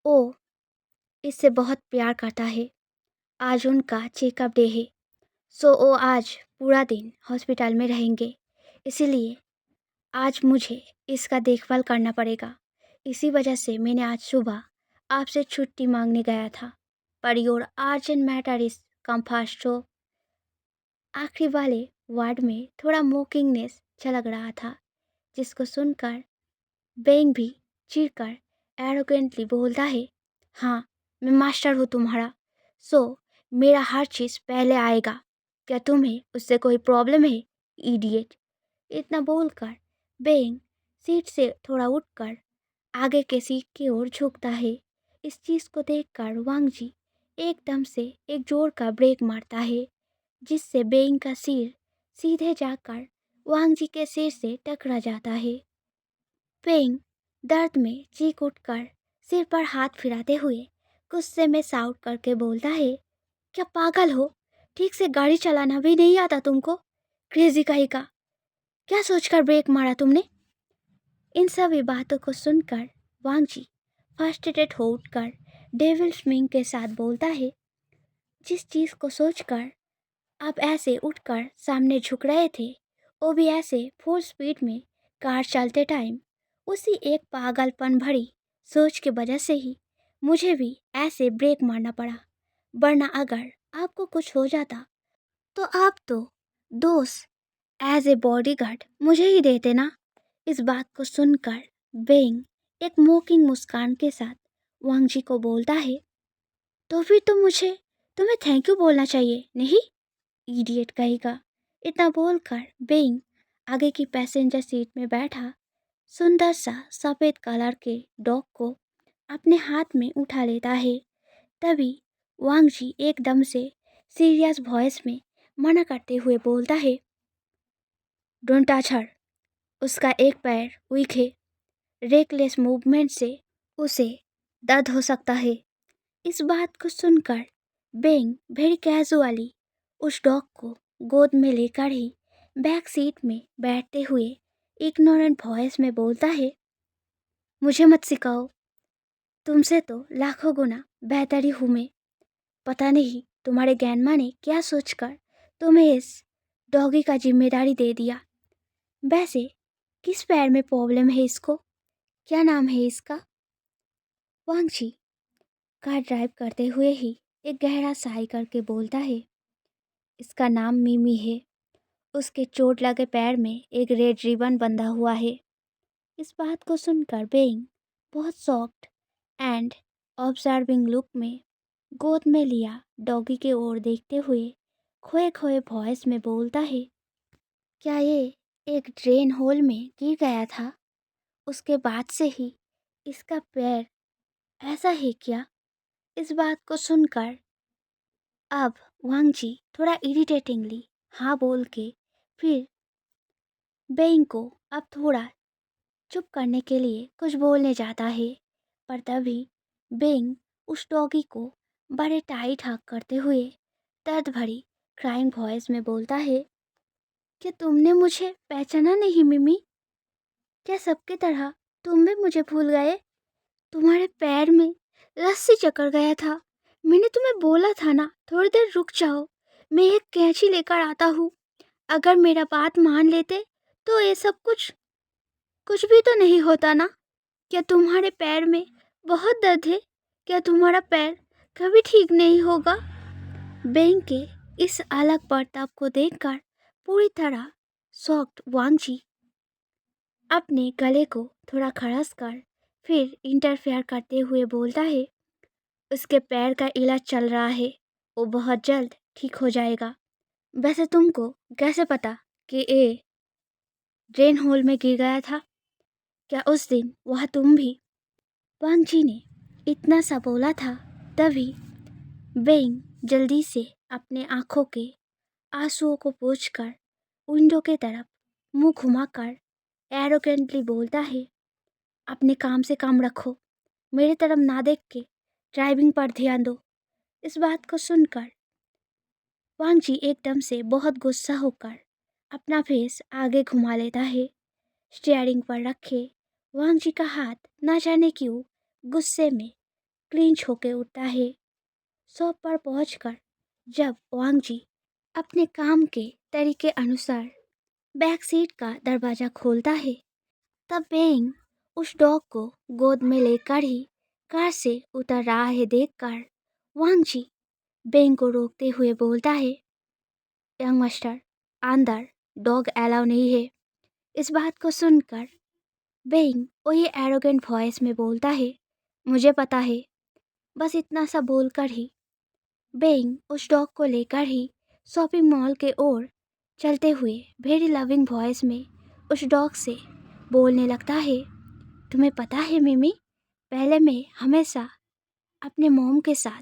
ओ इससे बहुत प्यार करता है। आज उनका चेकअप डे है, सो वो आज पूरा दिन हॉस्पिटल में रहेंगे, इसीलिए आज मुझे इसका देखभाल करना पड़ेगा। इसी वजह से मैंने आज सुबह आपसे छुट्टी मांगने गया था, per your urgent matter is come fast. तो आखिरी वाले वर्ड में थोड़ा मोकिंगनेस झलक रहा था, जिसको सुनकर बेंग भी चिढ़कर एरोगेंटली बोलता है, हाँ मैं मास्टर हूँ तुम्हारा, सो मेरा हर चीज़ पहले आएगा। क्या तुम्हें उससे कोई प्रॉब्लम है, इडियट? इतना बोलकर बेंग सीट से थोड़ा उठकर आगे के सीट की ओर झुकता है। इस चीज़ को देखकर वांग जी एकदम से एक जोर का ब्रेक मारता है, जिससे बेंग का सिर सीधे जाकर वांग जी के सिर से टकरा जाता है। बेंग दर्द में चीख उठकर सिर पर हाथ फिराते हुए गुस्से में साउट करके बोलता है, क्या पागल हो? ठीक से गाड़ी चलाना भी नहीं आता तुमको? क्रेजी कहीं का, क्या सोचकर ब्रेक मारा तुमने? इन सभी बातों को सुनकर वांग जी फ्रस्ट्रेटेड हो उठकर डेविल स्मिंग के साथ बोलता है, जिस चीज़ को सोचकर आप ऐसे उठकर सामने झुक रहे थे, वो भी ऐसे फुल स्पीड में कार चलते टाइम, उसी एक पागलपन भरी सोच की वजह से ही मुझे भी ऐसे ब्रेक मारना पड़ा, वरना अगर आपको कुछ हो जाता तो आप तो दोस्त एज ए बॉडीगार्ड मुझे ही देते ना। इस बात को सुनकर बेंग एक मोकिंग मुस्कान के साथ वांग जी को बोलता है, तो फिर तो मुझे तुम्हें थैंक यू बोलना चाहिए नहीं, इडियट कहेगा। इतना बोलकर बेंग आगे की पैसेंजर सीट में बैठा सुंदर सा सफ़ेद कलर के डॉग को अपने हाथ में उठा लेता है। तभी वांग जी एकदम से सीरियस वॉइस में मना करते हुए बोलता है, डोंट टच हर, उसका एक पैर वीक है, रेकलेस मूवमेंट से उसे दर्द हो सकता है। इस बात को सुनकर बेंग वेरी कैजुअली उस डॉग को गोद में लेकर ही बैक सीट में बैठते हुए इग्नोरेंट वॉइस में बोलता है, मुझे मत सिखाओ, तुमसे तो लाखों गुना बेहतर ही हूँ मैं। पता नहीं तुम्हारे ग्रैंडमा ने क्या सोचकर तुम्हें इस डॉगी का जिम्मेदारी दे दिया। वैसे किस पैर में प्रॉब्लम है इसको? क्या नाम है इसका? वांग जी कार ड्राइव करते हुए ही एक गहरा साई करके बोलता है, इसका नाम मिमी है। उसके चोट लगे पैर में एक रेड रिबन बंधा हुआ है। इस बात को सुनकर बेइंग बहुत सॉफ्ट एंड ऑब्जर्विंग लुक में गोद में लिया डॉगी के ओर देखते हुए खोए खोए वॉइस में बोलता है, क्या ये एक ड्रेन होल में गिर गया था, उसके बाद से ही इसका पैर ऐसा है क्या? इस बात को सुनकर अब वांग जी थोड़ा इरिटेटिंगली हाँ बोल के फिर बेइंग को अब थोड़ा चुप करने के लिए कुछ बोलने जाता है, पर तभी बिंग उस डॉगी को बड़े टाइट हग करते हुए दर्द भरी क्राइंग वॉइस में बोलता है, क्या तुमने मुझे पहचाना नहीं मिमी? क्या सबकी तरह तुम भी मुझे भूल गए? तुम्हारे पैर में रस्सी जकड़ गया था। मैंने तुम्हें बोला था ना, थोड़ी देर रुक जाओ, मैं एक कैंची लेकर आता हूँ। अगर मेरा बात मान लेते तो ये सब कुछ कुछ भी तो नहीं होता ना। क्या तुम्हारे पैर में बहुत दर्द है? क्या तुम्हारा पैर कभी ठीक नहीं होगा? बेंग के इस अलग बर्ताव को देखकर पूरी तरह शॉक्ड वांगची अपने गले को थोड़ा खड़ास कर फिर इंटरफेयर करते हुए बोलता है, उसके पैर का इलाज चल रहा है, वो बहुत जल्द ठीक हो जाएगा। वैसे तुमको कैसे पता कि ये ड्रेन होल में गिर गया था? क्या उस दिन वह तुम भी? वांग जी ने इतना सा बोला था, तभी बेंग जल्दी से अपने आंखों के आंसुओं को पोंछकर विंडो के तरफ मुंह घुमाकर एरोगेंटली बोलता है, अपने काम से काम रखो, मेरी तरफ ना देख के ड्राइविंग पर ध्यान दो। इस बात को सुनकर वांग जी एकदम से बहुत गुस्सा होकर अपना फेस आगे घुमा लेता है। स्टीयरिंग पर रखे वांग जी का हाथ ना जाने क्यों गुस्से में क्लिंच होके उठता है। शॉप पर पहुंचकर जब वांग जी अपने काम के तरीके अनुसार बैक सीट का दरवाजा खोलता है, तब बेंग उस डॉग को गोद में लेकर ही कार से उतर रहा है देखकर वांग जी बेंग को रोकते हुए बोलता है, यंग मास्टर, अंदर डॉग अलाउ नहीं है। इस बात को सुनकर बेंग वही एरोगेंट वॉइस में बोलता है, मुझे पता है। बस इतना सा बोलकर ही बेंग उस डॉग को लेकर ही शॉपिंग मॉल के ओर चलते हुए वेरी लविंग वॉइस में उस डॉग से बोलने लगता है, तुम्हें पता है मिमी, पहले मैं हमेशा अपने मॉम के साथ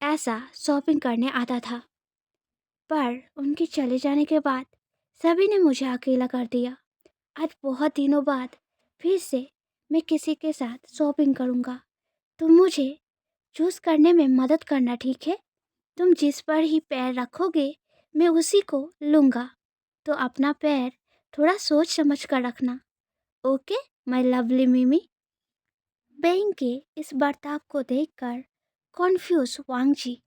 ऐसा शॉपिंग करने आता था, पर उनके चले जाने के बाद सभी ने मुझे अकेला कर दिया। आज बहुत दिनों बाद फिर से मैं किसी के साथ शॉपिंग करूँगा। तुम मुझे चूज़ करने में मदद करना, ठीक है? तुम जिस पर ही पैर रखोगे मैं उसी को लूँगा, तो अपना पैर थोड़ा सोच समझ कर रखना, ओके माय लवली मिमी। बेंग के इस बर्ताव को देखकर कॉन्फ्यूज वांगजी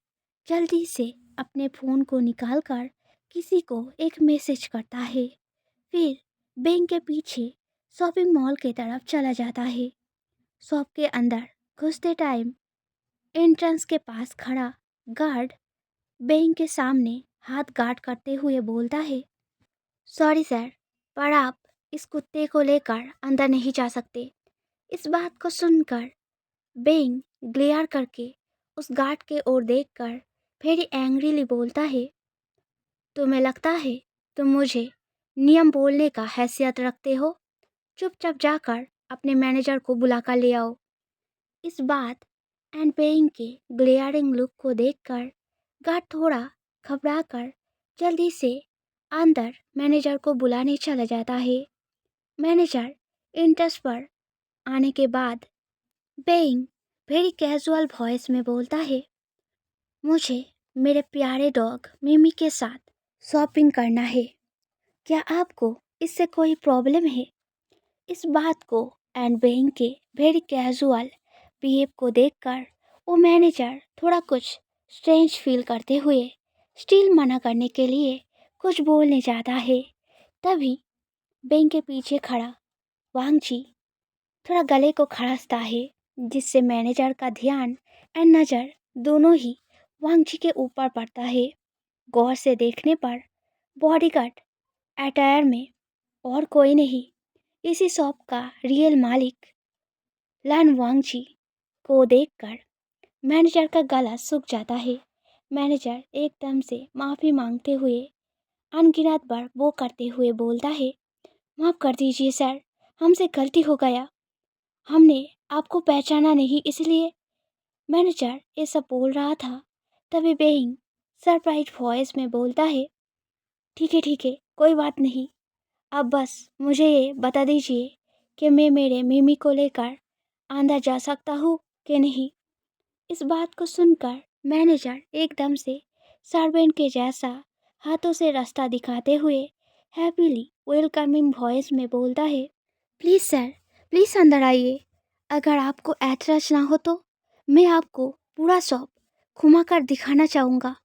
जल्दी से अपने फ़ोन को निकालकर किसी को एक मैसेज करता है। फिर बेंग के पीछे शॉपिंग मॉल की तरफ चला जाता है। शॉप के अंदर घुसते टाइम एंट्रेंस के पास खड़ा गार्ड बेंग के सामने हाथ गार्ड करते हुए बोलता है, सॉरी सर, पर आप इस कुत्ते को लेकर अंदर नहीं जा सकते। इस बात को सुनकर बेंग ग्लेयर करके उस गार्ड के ओर देखकर फिर एंग्रीली बोलता है, तुम्हें लगता है तुम मुझे नियम बोलने का हैसियत रखते हो? चुपचाप जाकर अपने मैनेजर को बुलाकर ले आओ। इस बात एंड बेइंग के ग्लेयरिंग लुक को देखकर गार्ड थोड़ा घबरा कर जल्दी से अंदर मैनेजर को बुलाने चला जाता है। मैनेजर इंटरेस्ट पर आने के बाद बेइंग वेरी कैजुअल वॉइस में बोलता है, मुझे मेरे प्यारे डॉग मिमी के साथ शॉपिंग करना है। क्या आपको इससे कोई प्रॉब्लम है? इस बात को एंड बेइंग के वेरी कैजुअल बिहेव को देखकर वो मैनेजर थोड़ा कुछ स्ट्रेंज फील करते हुए स्टिल मना करने के लिए कुछ बोलने जाता है। तभी बेंग के पीछे खड़ा वांगची थोड़ा गले को खड़ासता है, जिससे मैनेजर का ध्यान एंड नज़र दोनों ही वांगची के ऊपर पड़ता है। गौर से देखने पर बॉडीगार्ड अटायर में और कोई नहीं, इसी शॉप का रियल मालिक लन वांगची को देखकर मैनेजर का गला सूख जाता है। मैनेजर एकदम से माफ़ी मांगते हुए अनगिनत बार वो करते हुए बोलता है, माफ़ कर दीजिए सर, हमसे गलती हो गया, हमने आपको पहचाना नहीं इसलिए। मैनेजर ये सब बोल रहा था, तभी बेइंग सरप्राइज वॉइस में बोलता है, ठीक है कोई बात नहीं, अब बस मुझे ये बता दीजिए कि मैं मेरे मिमी को लेकर अंदर जा सकता हूँ कि नहीं। इस बात को सुनकर मैनेजर एकदम से सर्वेंट के जैसा हाथों से रास्ता दिखाते हुए हैप्पीली वेलकमिंग वॉइस में बोलता है, प्लीज़ सर, प्लीज़ अंदर आइए। अगर आपको ऐतराज ना हो तो मैं आपको पूरा शॉप घुमा कर दिखाना चाहूँगा।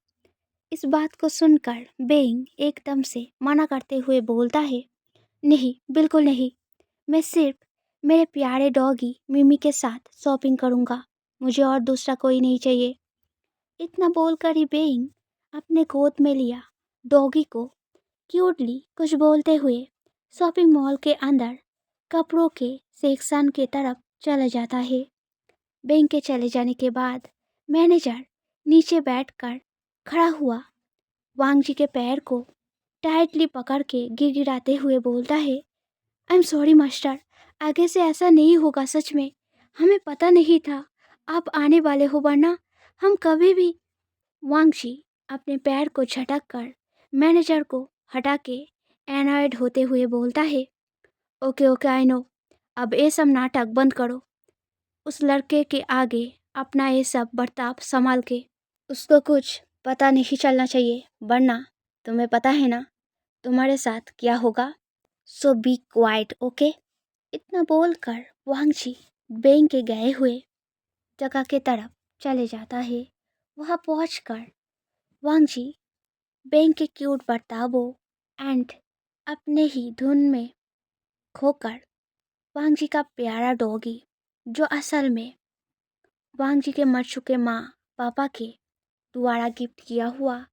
इस बात को सुनकर बेइंग एकदम से मना करते हुए बोलता है, नहीं, बिल्कुल नहीं। मैं सिर्फ मेरे प्यारे डॉगी मिमी के साथ शॉपिंग करूँगा। मुझे और दूसरा कोई नहीं चाहिए। इतना बोलकर ही बेइंग अपने गोद में लिया डॉगी को क्यूटली कुछ बोलते हुए शॉपिंग मॉल के अंदर कपड़ों के सेक्शन की तरफ चला जाता है। बेइंग के चले जाने के बाद मैनेजर नीचे बैठकर खड़ा हुआ वांग जी के पैर को टाइटली पकड़ के गिड़गिड़ाते हुए बोलता है, आई एम सॉरी मास्टर, आगे से ऐसा नहीं होगा। सच में हमें पता नहीं था आप आने वाले हो, वरना हम कभी भी। वांगची अपने पैर को झटक कर मैनेजर को हटा के एनॉयड होते हुए बोलता है, ओके ओके आई नो, अब ये सब नाटक बंद करो। उस लड़के के आगे अपना ये सब बर्ताव संभाल के, उसको कुछ पता नहीं चलना चाहिए, वरना तुम्हें पता है ना तुम्हारे साथ क्या होगा। सो बी क्वाइट, ओके। इतना बोलकर वांगची बेंग के गए हुए जगह के तरफ चले जाता है। वहाँ पहुँचकर वांगजी बेंग के क्यूट बर्तावों एंड अपने ही धुन में खोकर वांगजी का प्यारा डॉगी, जो असल में वांगजी के मर चुके माँ पापा के द्वारा गिफ्ट किया हुआ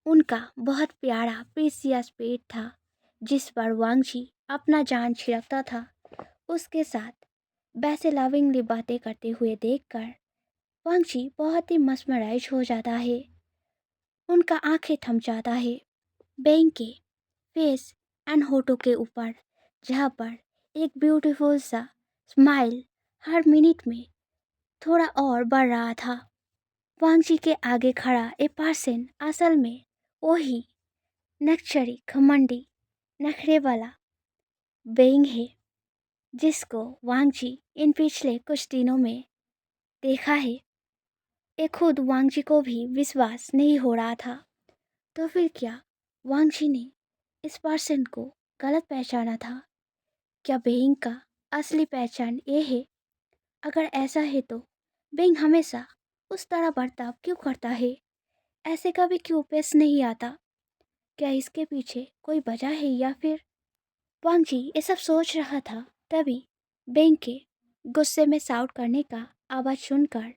उनका बहुत प्यारा प्रीसियस पेट था, जिस पर वांगजी अपना जान छिड़कता था, उसके साथ वैसे लविंगली बातें करते हुए देखकर वांगजी बहुत ही मस्मराइज हो जाता है। उनका आंखें थम जाता है बेंग के फेस एंड होठों के ऊपर, जहाँ पर एक ब्यूटीफुल सा स्माइल हर मिनट में थोड़ा और बढ़ रहा था। वांगजी के आगे खड़ा ए पर्सन असल में वही नक्चरी घमंडी नखरे वाला बेंग है, जिसको वांगजी इन पिछले कुछ दिनों में देखा है। ये खुद वांगजी को भी विश्वास नहीं हो रहा था। तो फिर क्या वांगजी ने इस पर्सन को गलत पहचाना था? क्या बेइंग का असली पहचान ये है? अगर ऐसा है तो बेइंग हमेशा उस तरह बर्ताव क्यों करता है? ऐसे कभी क्यों पेश नहीं आता? क्या इसके पीछे कोई वजह है या फिर? वांगजी ये सब सोच रहा था, तभी बेइंग के गुस्से में साउट करने का आवाज़ सुनकर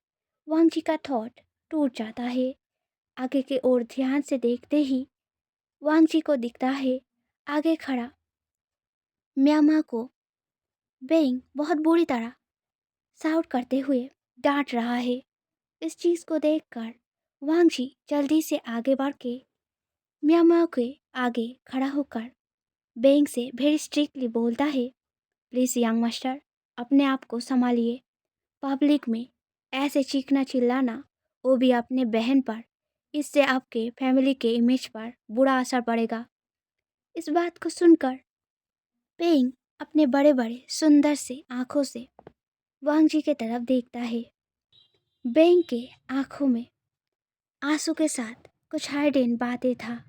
वांगजी का थॉट टूट जाता है। आगे के ओर ध्यान से देखते ही वांगजी को दिखता है आगे खड़ा म्यामा को बेइंग बहुत बुरी तरह साउट करते हुए डांट रहा है। इस चीज़ को देखकर वांगजी जल्दी से आगे बढ़ के म्यामा के आगे खड़ा होकर बेइंग से वेरी स्ट्रिक्टली बोलता है, प्लीज़ यंग मास्टर, अपने आप को संभालिए। पब्लिक में ऐसे चीखना चिल्लाना, वो भी अपने बहन पर, इससे आपके फैमिली के इमेज पर बुरा असर पड़ेगा। इस बात को सुनकर पेंग अपने बड़े बड़े सुंदर से आंखों से वांगजी के तरफ देखता है। बेंग के आंखों में आंसू के साथ कुछ हाइडेन बातें था,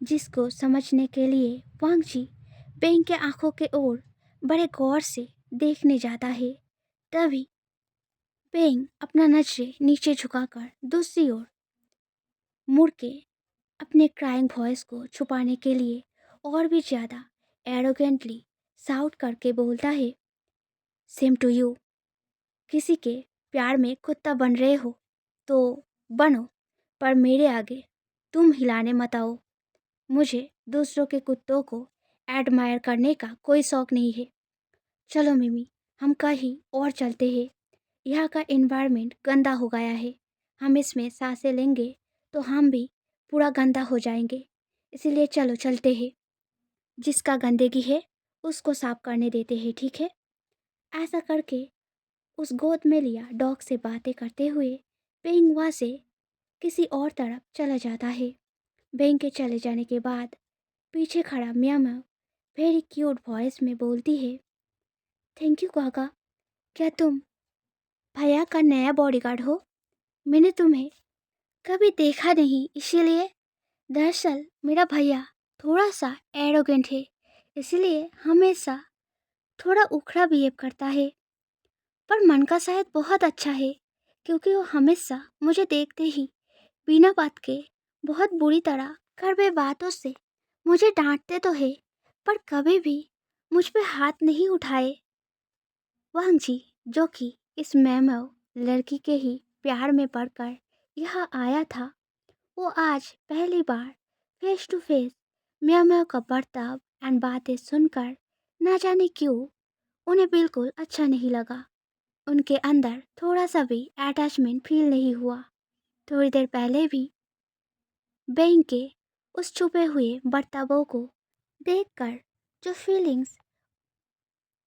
जिसको समझने के लिए वांगजी बेंग के आंखों के ओर बड़े गौर से देखने जाता है। तभी बेंग अपना नजरें नीचे झुकाकर दूसरी ओर मुड़ के अपने क्राइंग वॉइस को छुपाने के लिए और भी ज़्यादा एरोगेंटली साउट करके बोलता है, सेम टू यू। किसी के प्यार में कुत्ता बन रहे हो तो बनो, पर मेरे आगे तुम हिलाने मत आओ। मुझे दूसरों के कुत्तों को एडमायर करने का कोई शौक नहीं है। चलो मिमी, हम कहीं और चलते हैं। यहाँ का एनवायरनमेंट गंदा हो गया है, हम इसमें सांसें लेंगे तो हम भी पूरा गंदा हो जाएंगे। इसीलिए चलो चलते हैं, जिसका गंदगी है उसको साफ करने देते हैं, ठीक है? ऐसा करके उस गोद में लिया डॉग से बातें करते हुए बेंग वहाँ से किसी और तरफ चला जाता है। बेंग के चले जाने के बाद पीछे खड़ा म्याऊ म्याऊ वेरी क्यूट वॉइस में बोलती है, थैंक यू काका। क्या तुम भैया का नया बॉडीगार्ड हो? मैंने तुम्हें कभी देखा नहीं, इसीलिए। दरअसल मेरा भैया थोड़ा सा एरोगेंट है, इसलिए हमेशा थोड़ा उखड़ा बिहेव करता है। पर मन का शायद बहुत अच्छा है, क्योंकि वो हमेशा मुझे देखते ही बिना बात के बहुत बुरी तरह कड़वे बातों से मुझे डांटते तो है, पर कभी भी मुझ पे हाथ नहीं उठाए। वांग जी, जो कि इस मैमव लड़की के ही प्यार में पड़कर यहाँ आया था, वो आज पहली बार फेस टू फेस म्याऊ का बर्ताव एंड बातें सुनकर ना जाने क्यों उन्हें बिल्कुल अच्छा नहीं लगा। उनके अंदर थोड़ा सा भी अटैचमेंट फील नहीं हुआ। थोड़ी देर पहले भी बैंक के उस छुपे हुए बर्तावों को देखकर जो फीलिंग्स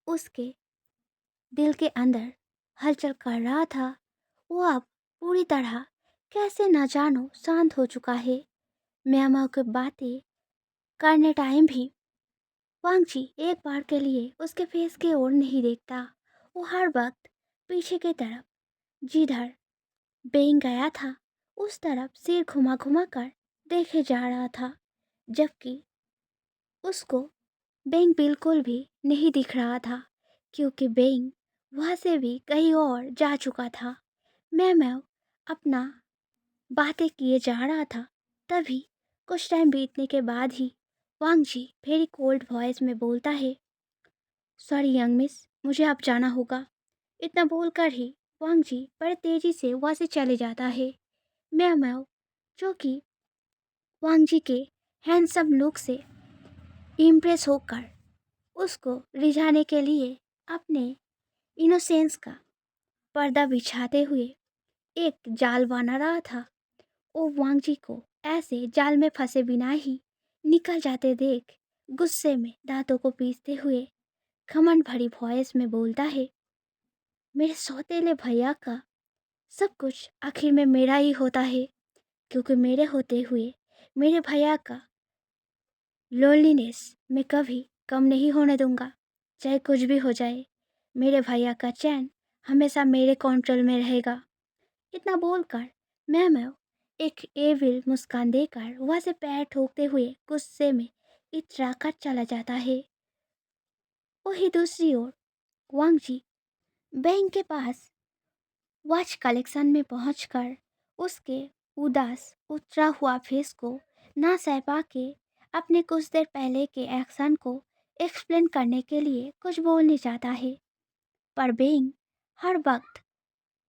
उसके दिल के अंदर हलचल कर रहा था, वो अब पूरी तरह कैसे ना जानो शांत हो चुका है। म्यामाओ की बातें करने टाइम भी वांगची एक बार के लिए उसके फेस की ओर नहीं देखता। वो हर वक्त पीछे की तरफ, जिधर बेंग गया था, उस तरफ सिर घुमा घुमा कर देखे जा रहा था, जबकि उसको बेंग बिल्कुल भी नहीं दिख रहा था, क्योंकि बेंग वहाँ से भी कहीं और जा चुका था। मैं अपना बातें किए जा रहा था, तभी कुछ टाइम बीतने के बाद ही वांगजी वेरी कोल्ड वॉइस में बोलता है, सॉरी यंग मिस, मुझे अब जाना होगा। इतना बोलकर ही वांगजी बड़े तेजी से वहाँ से चले जाता है। म्याओ, जो कि वांगजी के हैंडसम लुक से इम्प्रेस होकर उसको रिझाने के लिए अपने इनोसेंस का पर्दा बिछाते हुए एक जाल बना रहा था। वो वांगजी को ऐसे जाल में फंसे बिना ही निकल जाते देख गुस्से में दांतों को पीसते हुए घमंड भरी वॉइस में बोलता है, मेरे सौतेले भैया का सब कुछ आखिर में मेरा ही होता है, क्योंकि मेरे होते हुए मेरे भैया का लोनलीनेस मैं कभी कम नहीं होने दूंगा। चाहे कुछ भी हो जाए, मेरे भैया का चैन हमेशा मेरे कंट्रोल में रहेगा। इतना बोलकर मैं एक एविल मुस्कान देकर वहाँ से पैर ठोकते हुए गुस्से में इतरा कर चला जाता है। वही दूसरी ओर वांगजी बैंक के पास वॉच कलेक्शन में पहुंचकर उसके उदास उतरा हुआ फेस को ना सह पा के अपने कुछ देर पहले के एक्शन को एक्सप्लेन करने के लिए कुछ बोलने जाता है, पर बेंग हर वक्त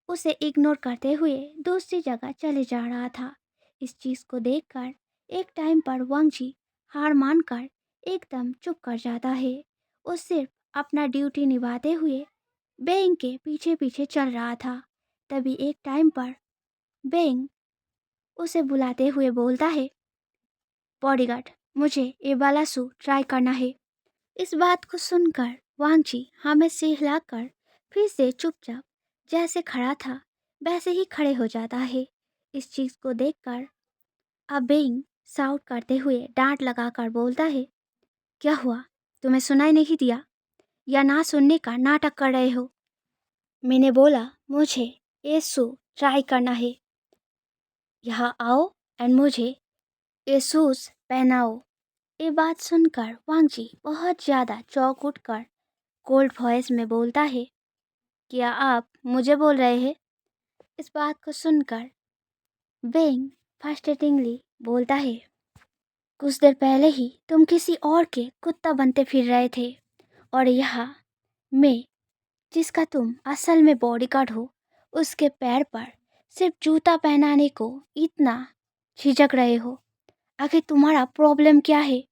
उसे इग्नोर करते हुए दूसरी जगह चले जा रहा था। इस चीज़ को देखकर एक टाइम पर वांगजी हार मानकर एकदम चुप कर जाता है। वो सिर्फ अपना ड्यूटी निभाते हुए बेंग के पीछे पीछे चल रहा था। तभी एक टाइम पर बेंग उसे बुलाते हुए बोलता है, बॉडीगार्ड, मुझे ये वाला सूट ट्राई करना है। इस बात को सुनकर वांगची हमें से हिलाकर फिर से चुपचाप जैसे खड़ा था वैसे ही खड़े हो जाता है। इस चीज़ को देखकर अब बेंग साउट करते हुए डांट लगाकर बोलता है, क्या हुआ, तुम्हें सुनाई नहीं दिया या ना सुनने का नाटक कर रहे हो? मैंने बोला मुझे ये शू ट्राई करना है। यहाँ आओ एंड मुझे ये शूज़ पहनाओ। ये बात सुनकर वांगजी बहुत ज़्यादा चौंक उठकर कोल्ड वॉइस में बोलता है, क्या आप मुझे बोल रहे हैं? इस बात को सुनकर बेंग फ्रस्ट्रेटिंगली बोलता है, कुछ देर पहले ही तुम किसी और के कुत्ता बनते फिर रहे थे, और यहाँ मैं, जिसका तुम असल में बॉडीगार्ड हो, उसके पैर पर सिर्फ जूता पहनाने को इतना झिझक रहे हो। आखिर तुम्हारा प्रॉब्लम क्या है?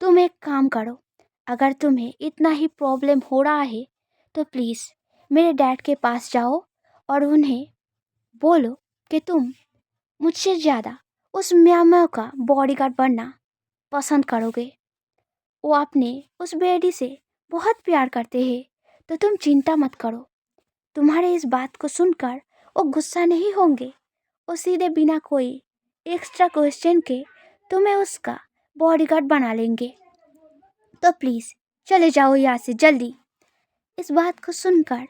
तुम एक काम करो, अगर तुम्हें इतना ही प्रॉब्लम हो रहा है तो प्लीज़ मेरे डैड के पास जाओ और उन्हें बोलो कि तुम मुझसे ज़्यादा उस म्यामाओ का बॉडीगार्ड बनना पसंद करोगे। वो अपने उस बेटी से बहुत प्यार करते हैं, तो तुम चिंता मत करो। तुम्हारे इस बात को सुनकर वो गुस्सा नहीं होंगे। वो सीधे बिना कोई एक्स्ट्रा क्वेश्चन के तुम्हें उसका बॉडीगार्ड बना लेंगे। तो प्लीज़ चले जाओ यहाँ से जल्दी। इस बात को सुनकर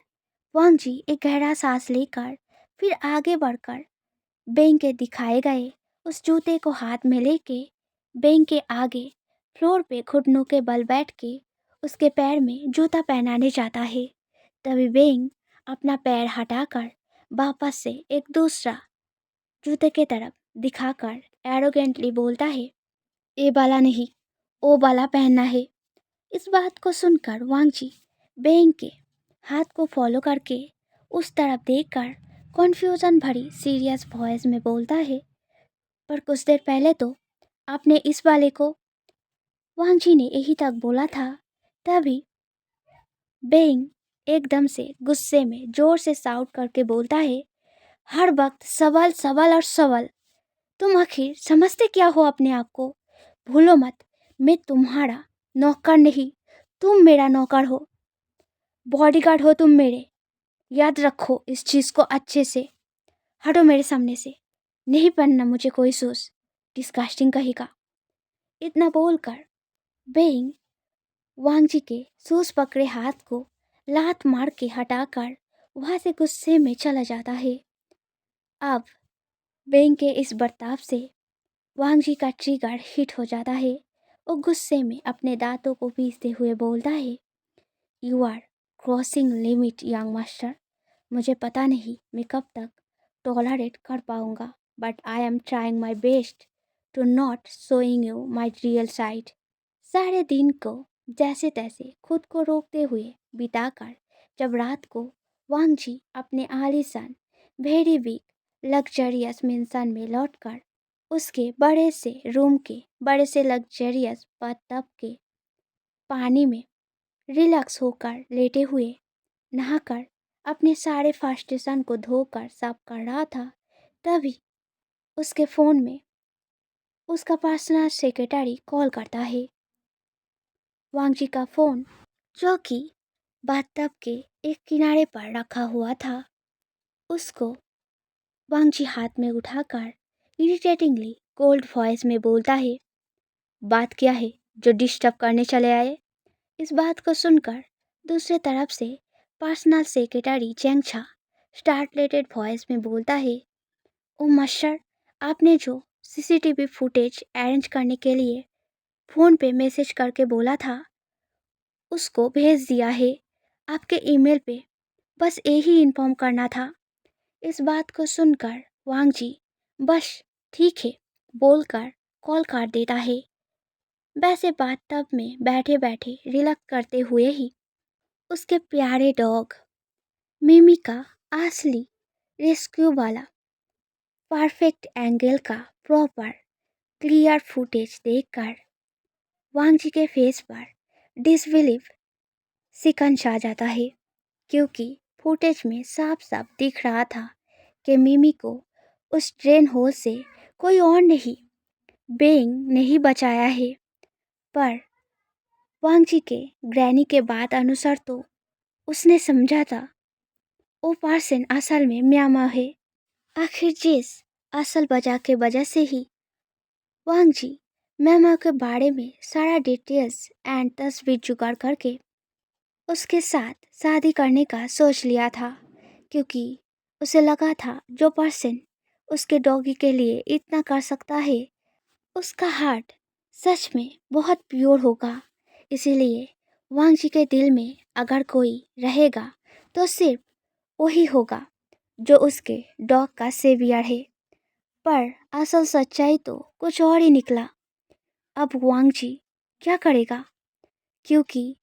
वांग जी एक गहरा सांस लेकर फिर आगे बढ़कर बेंग के दिखाए गए उस जूते को हाथ में लेके बेंग के आगे फ्लोर पे घुटनों के बल बैठ के उसके पैर में जूता पहनाने जाता है। तभी बेंग अपना पैर हटाकर वापस से एक दूसरा जूते के तरफ दिखाकर एरोगेंटली बोलता है, ए वाला नहीं, ओ वाला पहनना है। इस बात को सुनकर वांग जी बेंग के हाथ को फॉलो करके उस तरफ देखकर कॉन्फ्यूजन भरी सीरियस वॉइस में बोलता है, पर कुछ देर पहले तो आपने इस वाले को। वांग जी ने यही तक बोला था, तभी बेंग एकदम से गुस्से में जोर से साउट करके बोलता है, हर वक्त सवाल सवाल और सवाल। तुम आखिर समझते क्या हो अपने आप को? भूलो मत, मैं तुम्हारा नौकर नहीं, तुम मेरा नौकर हो, बॉडीगार्ड हो तुम मेरे। याद रखो इस चीज़ को अच्छे से। हटो मेरे सामने से, नहीं पहनना मुझे कोई शूज़, डिस्कास्टिंग कहेगा। इतना बोलकर बेंग वांग जी के शूज़ पकड़े हाथ को लात मार के हटाकर वहाँ से गुस्से में चला जाता है। अब बेंग के इस बर्ताव से वांग जी का ट्रिगर हिट हो जाता है। वो गुस्से में अपने दांतों को पीसते हुए बोलता है, you are crossing limit young master. मुझे पता नहीं मैं कब तक टॉलरेट कर पाऊंगा, but I am trying my best to not showing you my real side. सारे दिन को जैसे तैसे खुद को रोकते हुए बिताकर जब रात को वांग जी अपने आलीशान वेरी बिग लग्जरियस मेंशन में लौटकर उसके बड़े से रूम के बड़े से लग्जरियस बाथटब के पानी में रिलैक्स होकर लेटे हुए नहाकर अपने सारे फ्रस्ट्रेशन को धोकर साफ कर रहा था, तभी उसके फ़ोन में उसका पर्सनल सेक्रेटरी कॉल करता है। वांग जी का फ़ोन, जो कि बाथटब के एक किनारे पर रखा हुआ था, उसको वांग जी हाथ में उठाकर इरिटेटिंगली कोल्ड वॉइस में बोलता है, बात क्या है जो डिस्टर्ब करने चले आए? इस बात को सुनकर दूसरे तरफ से पर्सनल सेक्रेटरी चेंगछा स्टार्टलेटेड वॉइस में बोलता है, ओ मास्टर, आपने जो सीसीटीवी फुटेज अरेंज करने के लिए फ़ोन पे मैसेज करके बोला था, उसको भेज दिया है आपके ईमेल पे। बस यही इन्फॉर्म करना था। इस बात को सुनकर वांग जी बस ठीक है बोलकर कॉल काट देता है। वैसे बाथटब में बैठे बैठे रिलैक्स करते हुए ही उसके प्यारे डॉग मिमी का असली रेस्क्यू वाला परफेक्ट एंगल का प्रॉपर क्लियर फुटेज देखकर वांग जी के फेस पर डिसबिलीव सिकन छा जाता है, क्योंकि फुटेज में साफ साफ दिख रहा था कि मिमी को उस ड्रेन होल से कोई और नहीं, बेंग ने ही बचाया है। पर वांग जी के ग्रैनी के बात अनुसार तो उसने समझा था वो पर्सन असल में म्यामा है। आखिर जिस असल वजह से ही वांग जी म्यामा के बारे में सारा डिटेल्स एंड तस्वीर जुगाड़ करके उसके साथ शादी करने का सोच लिया था, क्योंकि उसे लगा था जो पर्सन उसके डॉगी के लिए इतना कर सकता है उसका हार्ट सच में बहुत प्योर होगा। इसीलिए वांग जी के दिल में अगर कोई रहेगा तो सिर्फ वही होगा जो उसके डॉग का सेवियर है। पर असल सच्चाई तो कुछ और ही निकला। अब वांग जी क्या करेगा, क्योंकि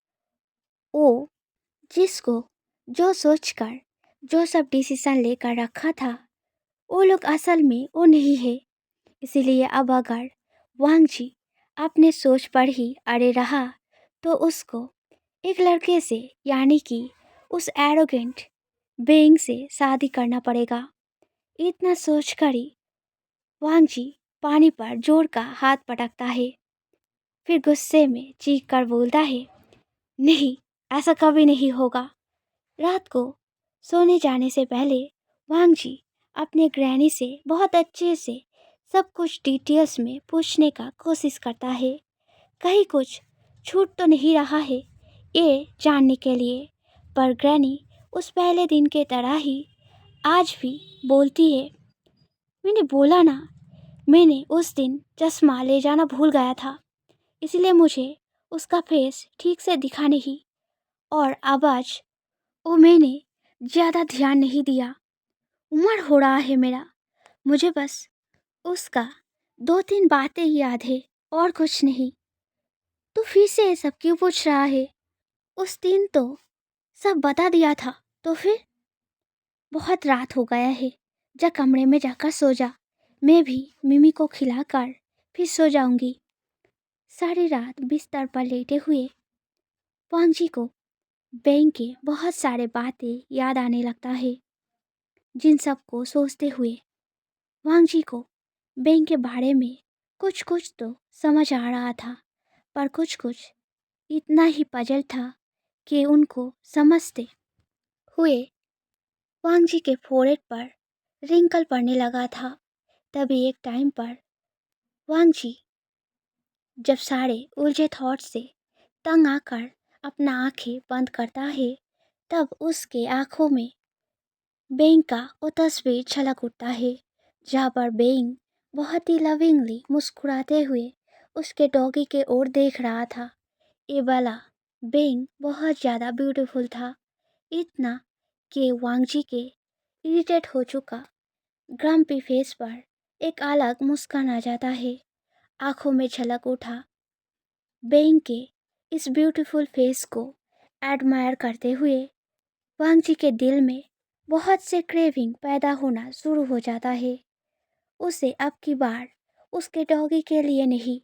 वो जिसको जो सोचकर जो सब डिसीजन लेकर रखा था वो लोग असल में वो नहीं है। इसीलिए अब अगर वांग जी अपने सोच पर ही अड़े रहा तो उसको एक लड़के से यानी कि उस एरोगेंट बेइंग से शादी करना पड़ेगा। इतना सोचकर ही वांग जी पानी पर जोर का हाथ पटकता है, फिर गुस्से में चीख कर बोलता है, नहीं, ऐसा कभी नहीं होगा। रात को सोने जाने से पहले वांग जी अपने ग्रैनी से बहुत अच्छे से सब कुछ डिटेल्स में पूछने का कोशिश करता है, कहीं कुछ छूट तो नहीं रहा है ये जानने के लिए। पर ग्रैनी उस पहले दिन के तरह ही आज भी बोलती है, मैंने बोला ना, मैंने उस दिन चश्मा ले जाना भूल गया था, इसलिए मुझे उसका फेस ठीक से दिखा नहीं। और आवाज़, वो मैंने ज़्यादा ध्यान नहीं दिया। उम्र हो रहा है मेरा, मुझे बस उसका 2-3 बातें ही याद है और कुछ नहीं। तू फिर से ये सब क्यों पूछ रहा है? उस दिन तो सब बता दिया था। तो फिर? बहुत रात हो गया है, जा कमरे में जाकर सो जा। मैं भी मिमी को खिलाकर फिर सो जाऊंगी। सारी रात बिस्तर पर लेटे हुए वांगजी को बैंक के बहुत सारे बातें याद आने लगता है, जिन सब को सोचते हुए वांगजी को बैंक के बारे में कुछ कुछ तो समझ आ रहा था, पर कुछ कुछ इतना ही पजल था कि उनको समझते हुए वांगजी के फोrehead पर रिंकल पड़ने लगा था। तभी एक टाइम पर वांगजी जब सारे उलझे थॉट से तंग आकर अपना आंखें बंद करता है, तब उसके आंखों में बेंग का वो तस्वीर झलक उठता है, जहाँ पर बेंग बहुत ही लविंगली मुस्कुराते हुए उसके डॉगी के ओर देख रहा था। ये वाला बेंग बहुत ज़्यादा ब्यूटीफुल था, इतना कि वांगजी के इरिटेट हो चुका ग्रम्पी फेस पर एक अलग मुस्कान आ जाता है। आंखों में झलक उठा बेंग के इस ब्यूटीफुल फेस को एडमायर करते हुए वांगजी के दिल में बहुत से क्रेविंग पैदा होना शुरू हो जाता है। उसे अब की बार उसके डॉगी के लिए नहीं,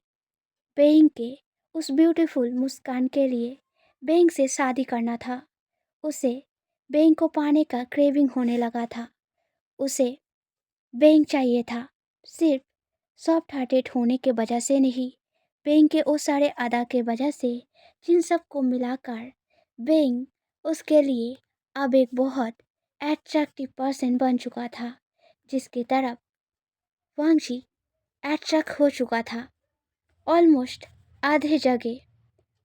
बेंग के उस ब्यूटीफुल मुस्कान के लिए बेंग से शादी करना था। उसे बेंग को पाने का क्रेविंग होने लगा था। उसे बेंग चाहिए था, सिर्फ सॉफ्ट हार्टेड होने के वजह से नहीं, बेंग के वो सारे अदा के वजह से, जिन सब को मिलाकर बेंग उसके लिए अब एक बहुत एट्रैक्टिव पर्सन बन चुका था, जिसकी तरफ वांगजी एट्रैक्ट हो चुका था। ऑलमोस्ट आधे जगे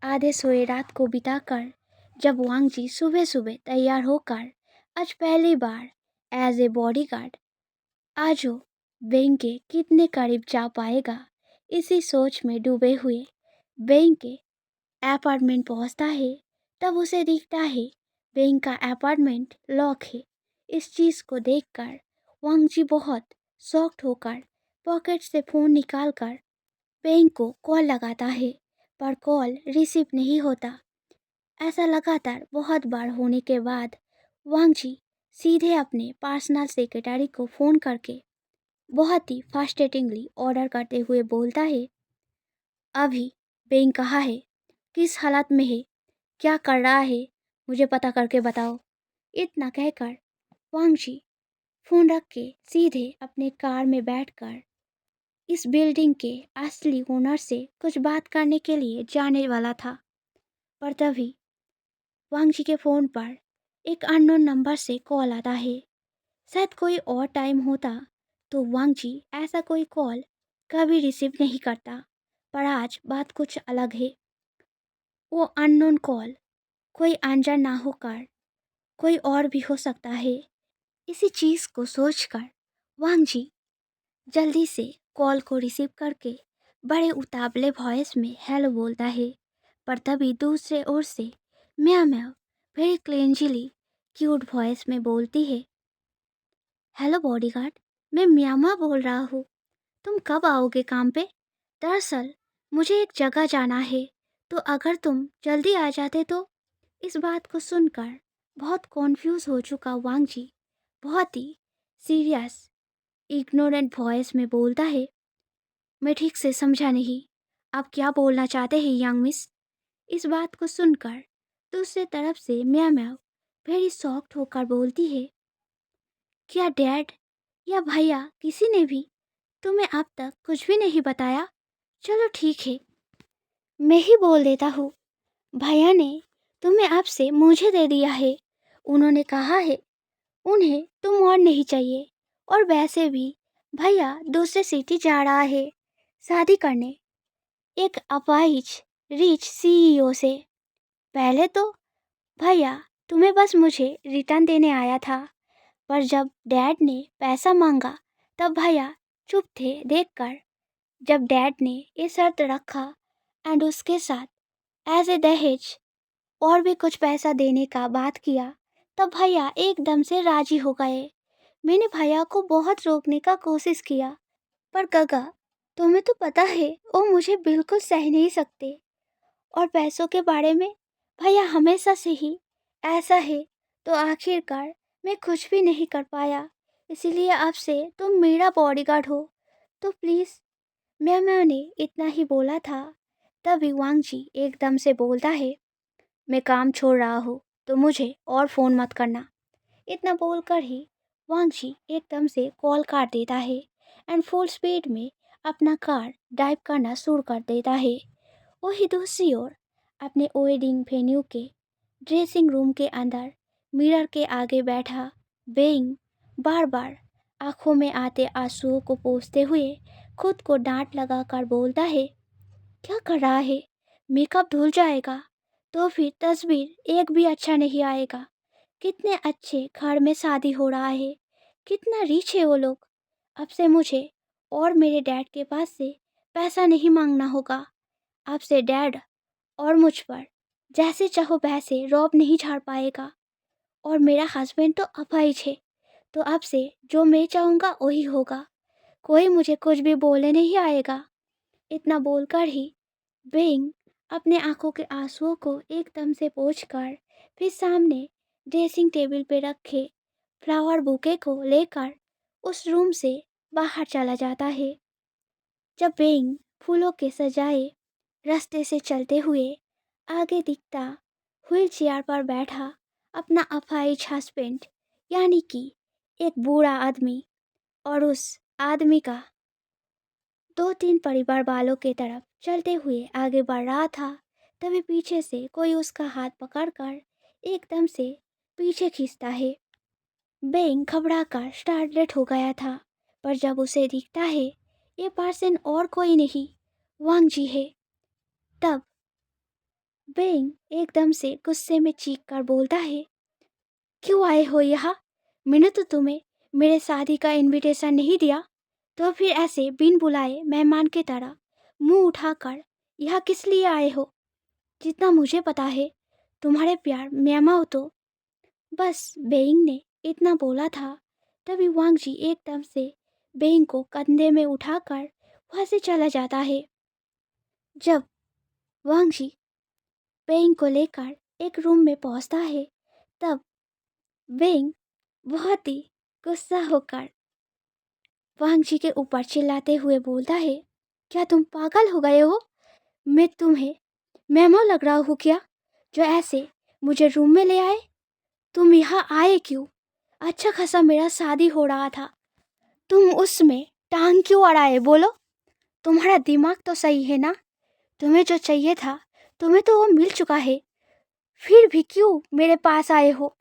आधे सोए रात को बिताकर जब वांगजी सुबह सुबह तैयार होकर आज पहली बार एज ए बॉडीगार्ड आज वो बेंग के कितने करीब जा पाएगा, इसी सोच में डूबे हुए बेंग के अपार्टमेंट पहुंचता है, तब उसे दिखता है बेंग का अपार्टमेंट लॉक है। इस चीज़ को देखकर वांगजी बहुत शॉक्ड होकर पॉकेट से फ़ोन निकालकर बेंग को कॉल लगाता है, पर कॉल रिसीव नहीं होता। ऐसा लगातार बहुत बार होने के बाद वांगजी सीधे अपने पर्सनल सेक्रेटरी को फ़ोन करके बहुत ही फ्रस्ट्रेटिंगली ऑर्डर करते हुए बोलता है, अभी बेंग कहाँ है, किस हालत में है, क्या कर रहा है, मुझे पता करके बताओ। इतना कहकर वांगजी फ़ोन रख के सीधे अपने कार में बैठकर इस बिल्डिंग के असली ओनर से कुछ बात करने के लिए जाने वाला था, पर तभी वांगजी के फ़ोन पर एक अननोन नंबर से कॉल आता है। शायद कोई और टाइम होता तो वांगजी ऐसा कोई कॉल कभी रिसीव नहीं करता, पर आज बात कुछ अलग है। वो अननोन कॉल कोई अनजान ना होकर कोई और भी हो सकता है। इसी चीज़ को सोचकर वांगजी जल्दी से कॉल को रिसीव करके बड़े उतावले वॉइस में हेलो बोलता है, पर तभी दूसरे ओर से म्याऊ म्याऊ वेरी क्लेंजीली क्यूट वॉइस में बोलती है, हेलो बॉडीगार्ड, मैं म्यामा बोल रहा हूँ, तुम कब आओगे काम पे? दरअसल मुझे एक जगह जाना है, तो अगर तुम जल्दी आ जाते तो। इस बात को सुनकर बहुत कॉन्फ्यूज हो चुका वांगजी बहुत ही सीरियस इग्नोरेंट वॉइस में बोलता है, मैं ठीक से समझा नहीं, आप क्या बोलना चाहते हैं यंग मिस? इस बात को सुनकर दूसरे तरफ से म्याऊ म्याऊ वेरी शॉक्ड होकर बोलती है, क्या डैड या भैया किसी ने भी तुम्हें अब तक कुछ भी नहीं बताया? चलो ठीक है, मैं ही बोल देता हूँ। भैया ने तुम्हें आपसे मुझे दे दिया है। उन्होंने कहा है उन्हें तुम और नहीं चाहिए, और वैसे भी भैया दूसरे सिटी जा रहा है शादी करने एक अपाहिज रिच सीईओ से। पहले तो भैया तुम्हें बस मुझे रिटर्न देने आया था। पर जब डैड ने पैसा मांगा तब भैया चुप थे देखकर। जब डैड ने ये शर्त रखा एंड उसके साथ एज ए दहेज और भी कुछ पैसा देने का बात किया, तब भैया एकदम से राजी हो गए। मैंने भैया को बहुत रोकने का कोशिश किया, पर गगा, तुम्हें तो पता है वो मुझे बिल्कुल सह नहीं सकते। और पैसों के बारे में भैया हमेशा से ही ऐसा है, तो आखिरकार मैं कुछ भी नहीं कर पाया। इसीलिए आपसे तुम मेरा बॉडीगार्ड हो, तो प्लीज़। मैंने इतना ही बोला था। तभी वांगजी एकदम से बोलता है, मैं काम छोड़ रहा हूँ, तो मुझे और फ़ोन मत करना। इतना बोलकर ही वांगजी एकदम से कॉल काट देता है एंड फुल स्पीड में अपना कार ड्राइव करना शुरू कर देता है। वही दूसरी ओर अपने वेडिंग वेन्यू के ड्रेसिंग रूम के अंदर मिरर के आगे बैठा बेइंग बार बार आंखों में आते आंसुओं को पोंछते हुए खुद को डांट लगाकर बोलता है, क्या कर रहा है? मेकअप धुल जाएगा तो फिर तस्वीर एक भी अच्छा नहीं आएगा। कितने अच्छे घर में शादी हो रहा है, कितना रिच है वो लोग। अब से मुझे और मेरे डैड के पास से पैसा नहीं मांगना होगा। अब से डैड और मुझ पर जैसे चाहो वैसे रौब नहीं झाड़ पाएगा। और मेरा हस्बैंड तो अपाहिज है, तो अब से जो मैं चाहूँगा वही होगा। कोई मुझे कुछ भी बोलने नहीं आएगा। इतना बोलकर ही बेइंग अपने आंखों के आंसुओं को एकदम से पोंछकर फिर सामने ड्रेसिंग टेबल पे रखे फ्लावर बुके को लेकर उस रूम से बाहर चला जाता है। जब बेइंग फूलों के सजाए रास्ते से चलते हुए आगे दिखता व्हील चेयर पर बैठा अपना अपाहिज हस्बैंड, यानी कि एक बूढ़ा आदमी, और उस आदमी का दो तीन परिवार वालों के तरफ चलते हुए आगे बढ़ रहा था, तभी पीछे से कोई उसका हाथ पकड़कर एकदम से पीछे खींचता है। बेंग घबराकर स्टार्टलेट हो गया था, पर जब उसे दिखता है ये पर्सन और कोई नहीं वांग जी है, तब बेंग एकदम से गुस्से में चीख कर बोलता है, क्यों आए हो यहाँ? मैंने तो तुम्हें मेरे शादी का इनविटेशन नहीं दिया, तो फिर ऐसे बिन बुलाए मेहमान की तरह मुंह उठाकर यहाँ किस लिए आए हो? जितना मुझे पता है तुम्हारे प्यार म्यामाओ तो। बस बेइंग ने इतना बोला था, तभी वांग जी एकदम से बेइंग को कंधे में उठाकर वहाँ से चला जाता है। जब वांग जी बेइंग को लेकर एक रूम में पहुँचता है, तब बेइंग बहुत ही गुस्सा होकर वांग जी के ऊपर चिल्लाते हुए बोलता है, क्या तुम पागल हो गए हो? मैं तुम्हें मेहमान लग रहा हूँ क्या, जो ऐसे मुझे रूम में ले आए? तुम यहाँ आए क्यों? अच्छा खासा मेरा शादी हो रहा था, तुम उसमें टांग क्यों अड़ाए बोलो? तुम्हारा दिमाग तो सही है ना? तुम्हें जो चाहिए था तुम्हें तो वो मिल चुका है, फिर भी क्यों मेरे पास आए हो?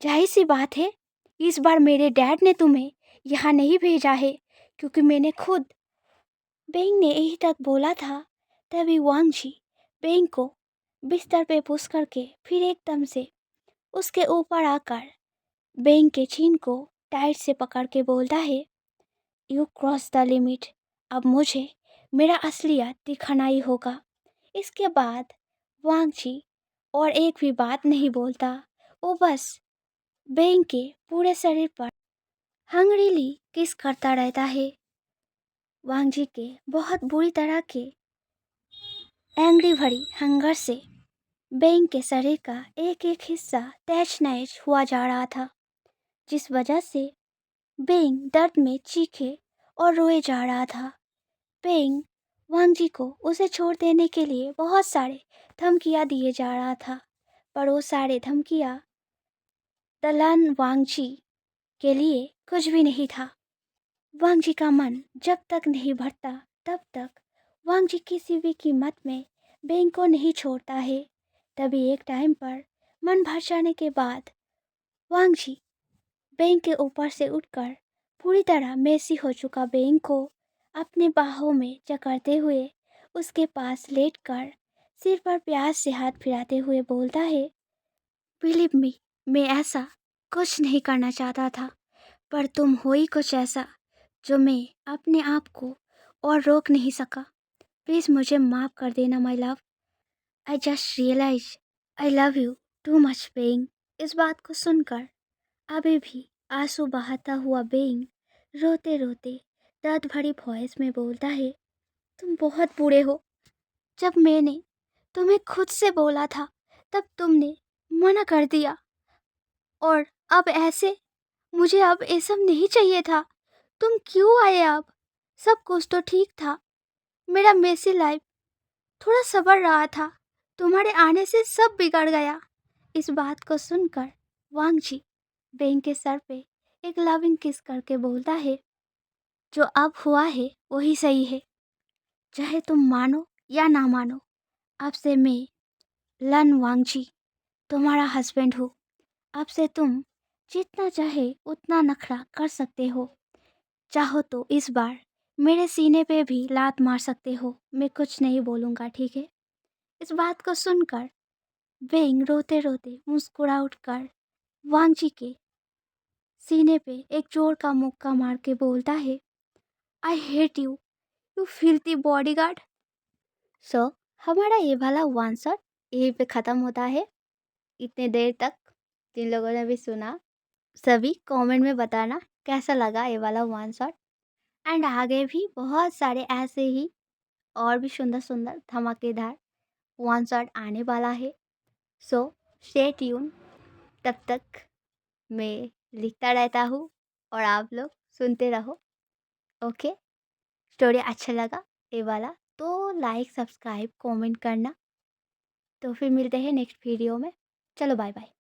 जाहिर सी बात है, इस बार मेरे डैड ने तुम्हें यहाँ नहीं भेजा है, क्योंकि मैंने खुद। बेंग ने यही तक बोला था, तभी वांग जी बेंग को बिस्तर पे पुश करके फिर एकदम से उसके ऊपर आकर बेंग के चीन को टाइट से पकड़ के बोलता है, यू क्रॉस द लिमिट। अब मुझे मेरा असलियत दिखाना ही होगा। इसके बाद वांग जी और एक भी बात नहीं बोलता, वो बस बेंग के पूरे शरीर पर हंग्रीली किस करता रहता है। वांग जी के बहुत बुरी तरह के एंग्री भरी हंगर से बेंग के शरीर का एक एक हिस्सा तहस नहस हुआ जा रहा था, जिस वजह से बेंग दर्द में चीखे और रोए जा रहा था। बेंग वांग जी को उसे छोड़ देने के लिए बहुत सारे धमकियाँ दिए जा रहा था, पर वो सारे धमकियाँ तलान वांग जी के लिए कुछ भी नहीं था। वांग जी का मन जब तक नहीं भरता तब तक वांग जी किसी भी कीमत में बेंग को नहीं छोड़ता है। तभी एक टाइम पर मन भर जाने के बाद वांग जी बेंग के ऊपर से उठकर पूरी तरह मेसी हो चुका बेंग को अपने बाहों में जकड़ते हुए उसके पास लेटकर सिर पर प्यार से हाथ फिराते हुए बोलता है, बिलीव मी, मैं ऐसा कुछ नहीं करना चाहता था, पर तुम हो ही कुछ ऐसा जो मैं अपने आप को और रोक नहीं सका। प्लीज़ मुझे माफ़ कर देना my love. I just realise I love you too much being. इस बात को सुनकर अभी भी आंसू बहाता हुआ बेइंग रोते रोते दर्द भरी वॉइस में बोलता है, तुम बहुत बुरे हो। जब मैंने तुम्हें खुद से बोला था तब तुमने मना कर दिया, और अब ऐसे, मुझे अब ये सब नहीं चाहिए था। तुम क्यों आए अब? सब कुछ तो ठीक था। मेरा मेसी लाइफ थोड़ा सबर रहा था, तुम्हारे आने से सब बिगड़ गया। इस बात को सुनकर वांग जी बेंग के सर पे एक लविंग किस करके बोलता है, जो अब हुआ है वही सही है। चाहे तुम मानो या ना मानो, अब से मैं लन वांग जी तुम्हारा हस्बैंड हूँ। अब से तुम जितना चाहे उतना नखरा कर सकते हो। चाहो तो इस बार मेरे सीने पे भी लात मार सकते हो, मैं कुछ नहीं बोलूँगा, ठीक है? इस बात को सुनकर वेंग रोते रोते मुस्कुरा उठकर वांग जी के सीने पे एक जोर का मुक्का मार के बोलता है, I hate you, you filthy bodyguard. So हमारा ये वाला वन शॉट यहीं पे ख़त्म होता है। इतने देर तक जिन लोगों ने भी सुना, सभी कमेंट में बताना कैसा लगा ये वाला वन शॉट। एंड आगे भी बहुत सारे ऐसे ही और भी सुंदर सुंदर धमाकेदार वन शॉट आने वाला है। So stay tune. तब तक मैं लिखता रहता हूँ और आप लोग सुनते रहो। ओके, स्टोरी अच्छा लगा ये वाला तो लाइक सब्सक्राइब कमेंट करना। तो फिर मिलते हैं नेक्स्ट वीडियो में। चलो बाय बाय।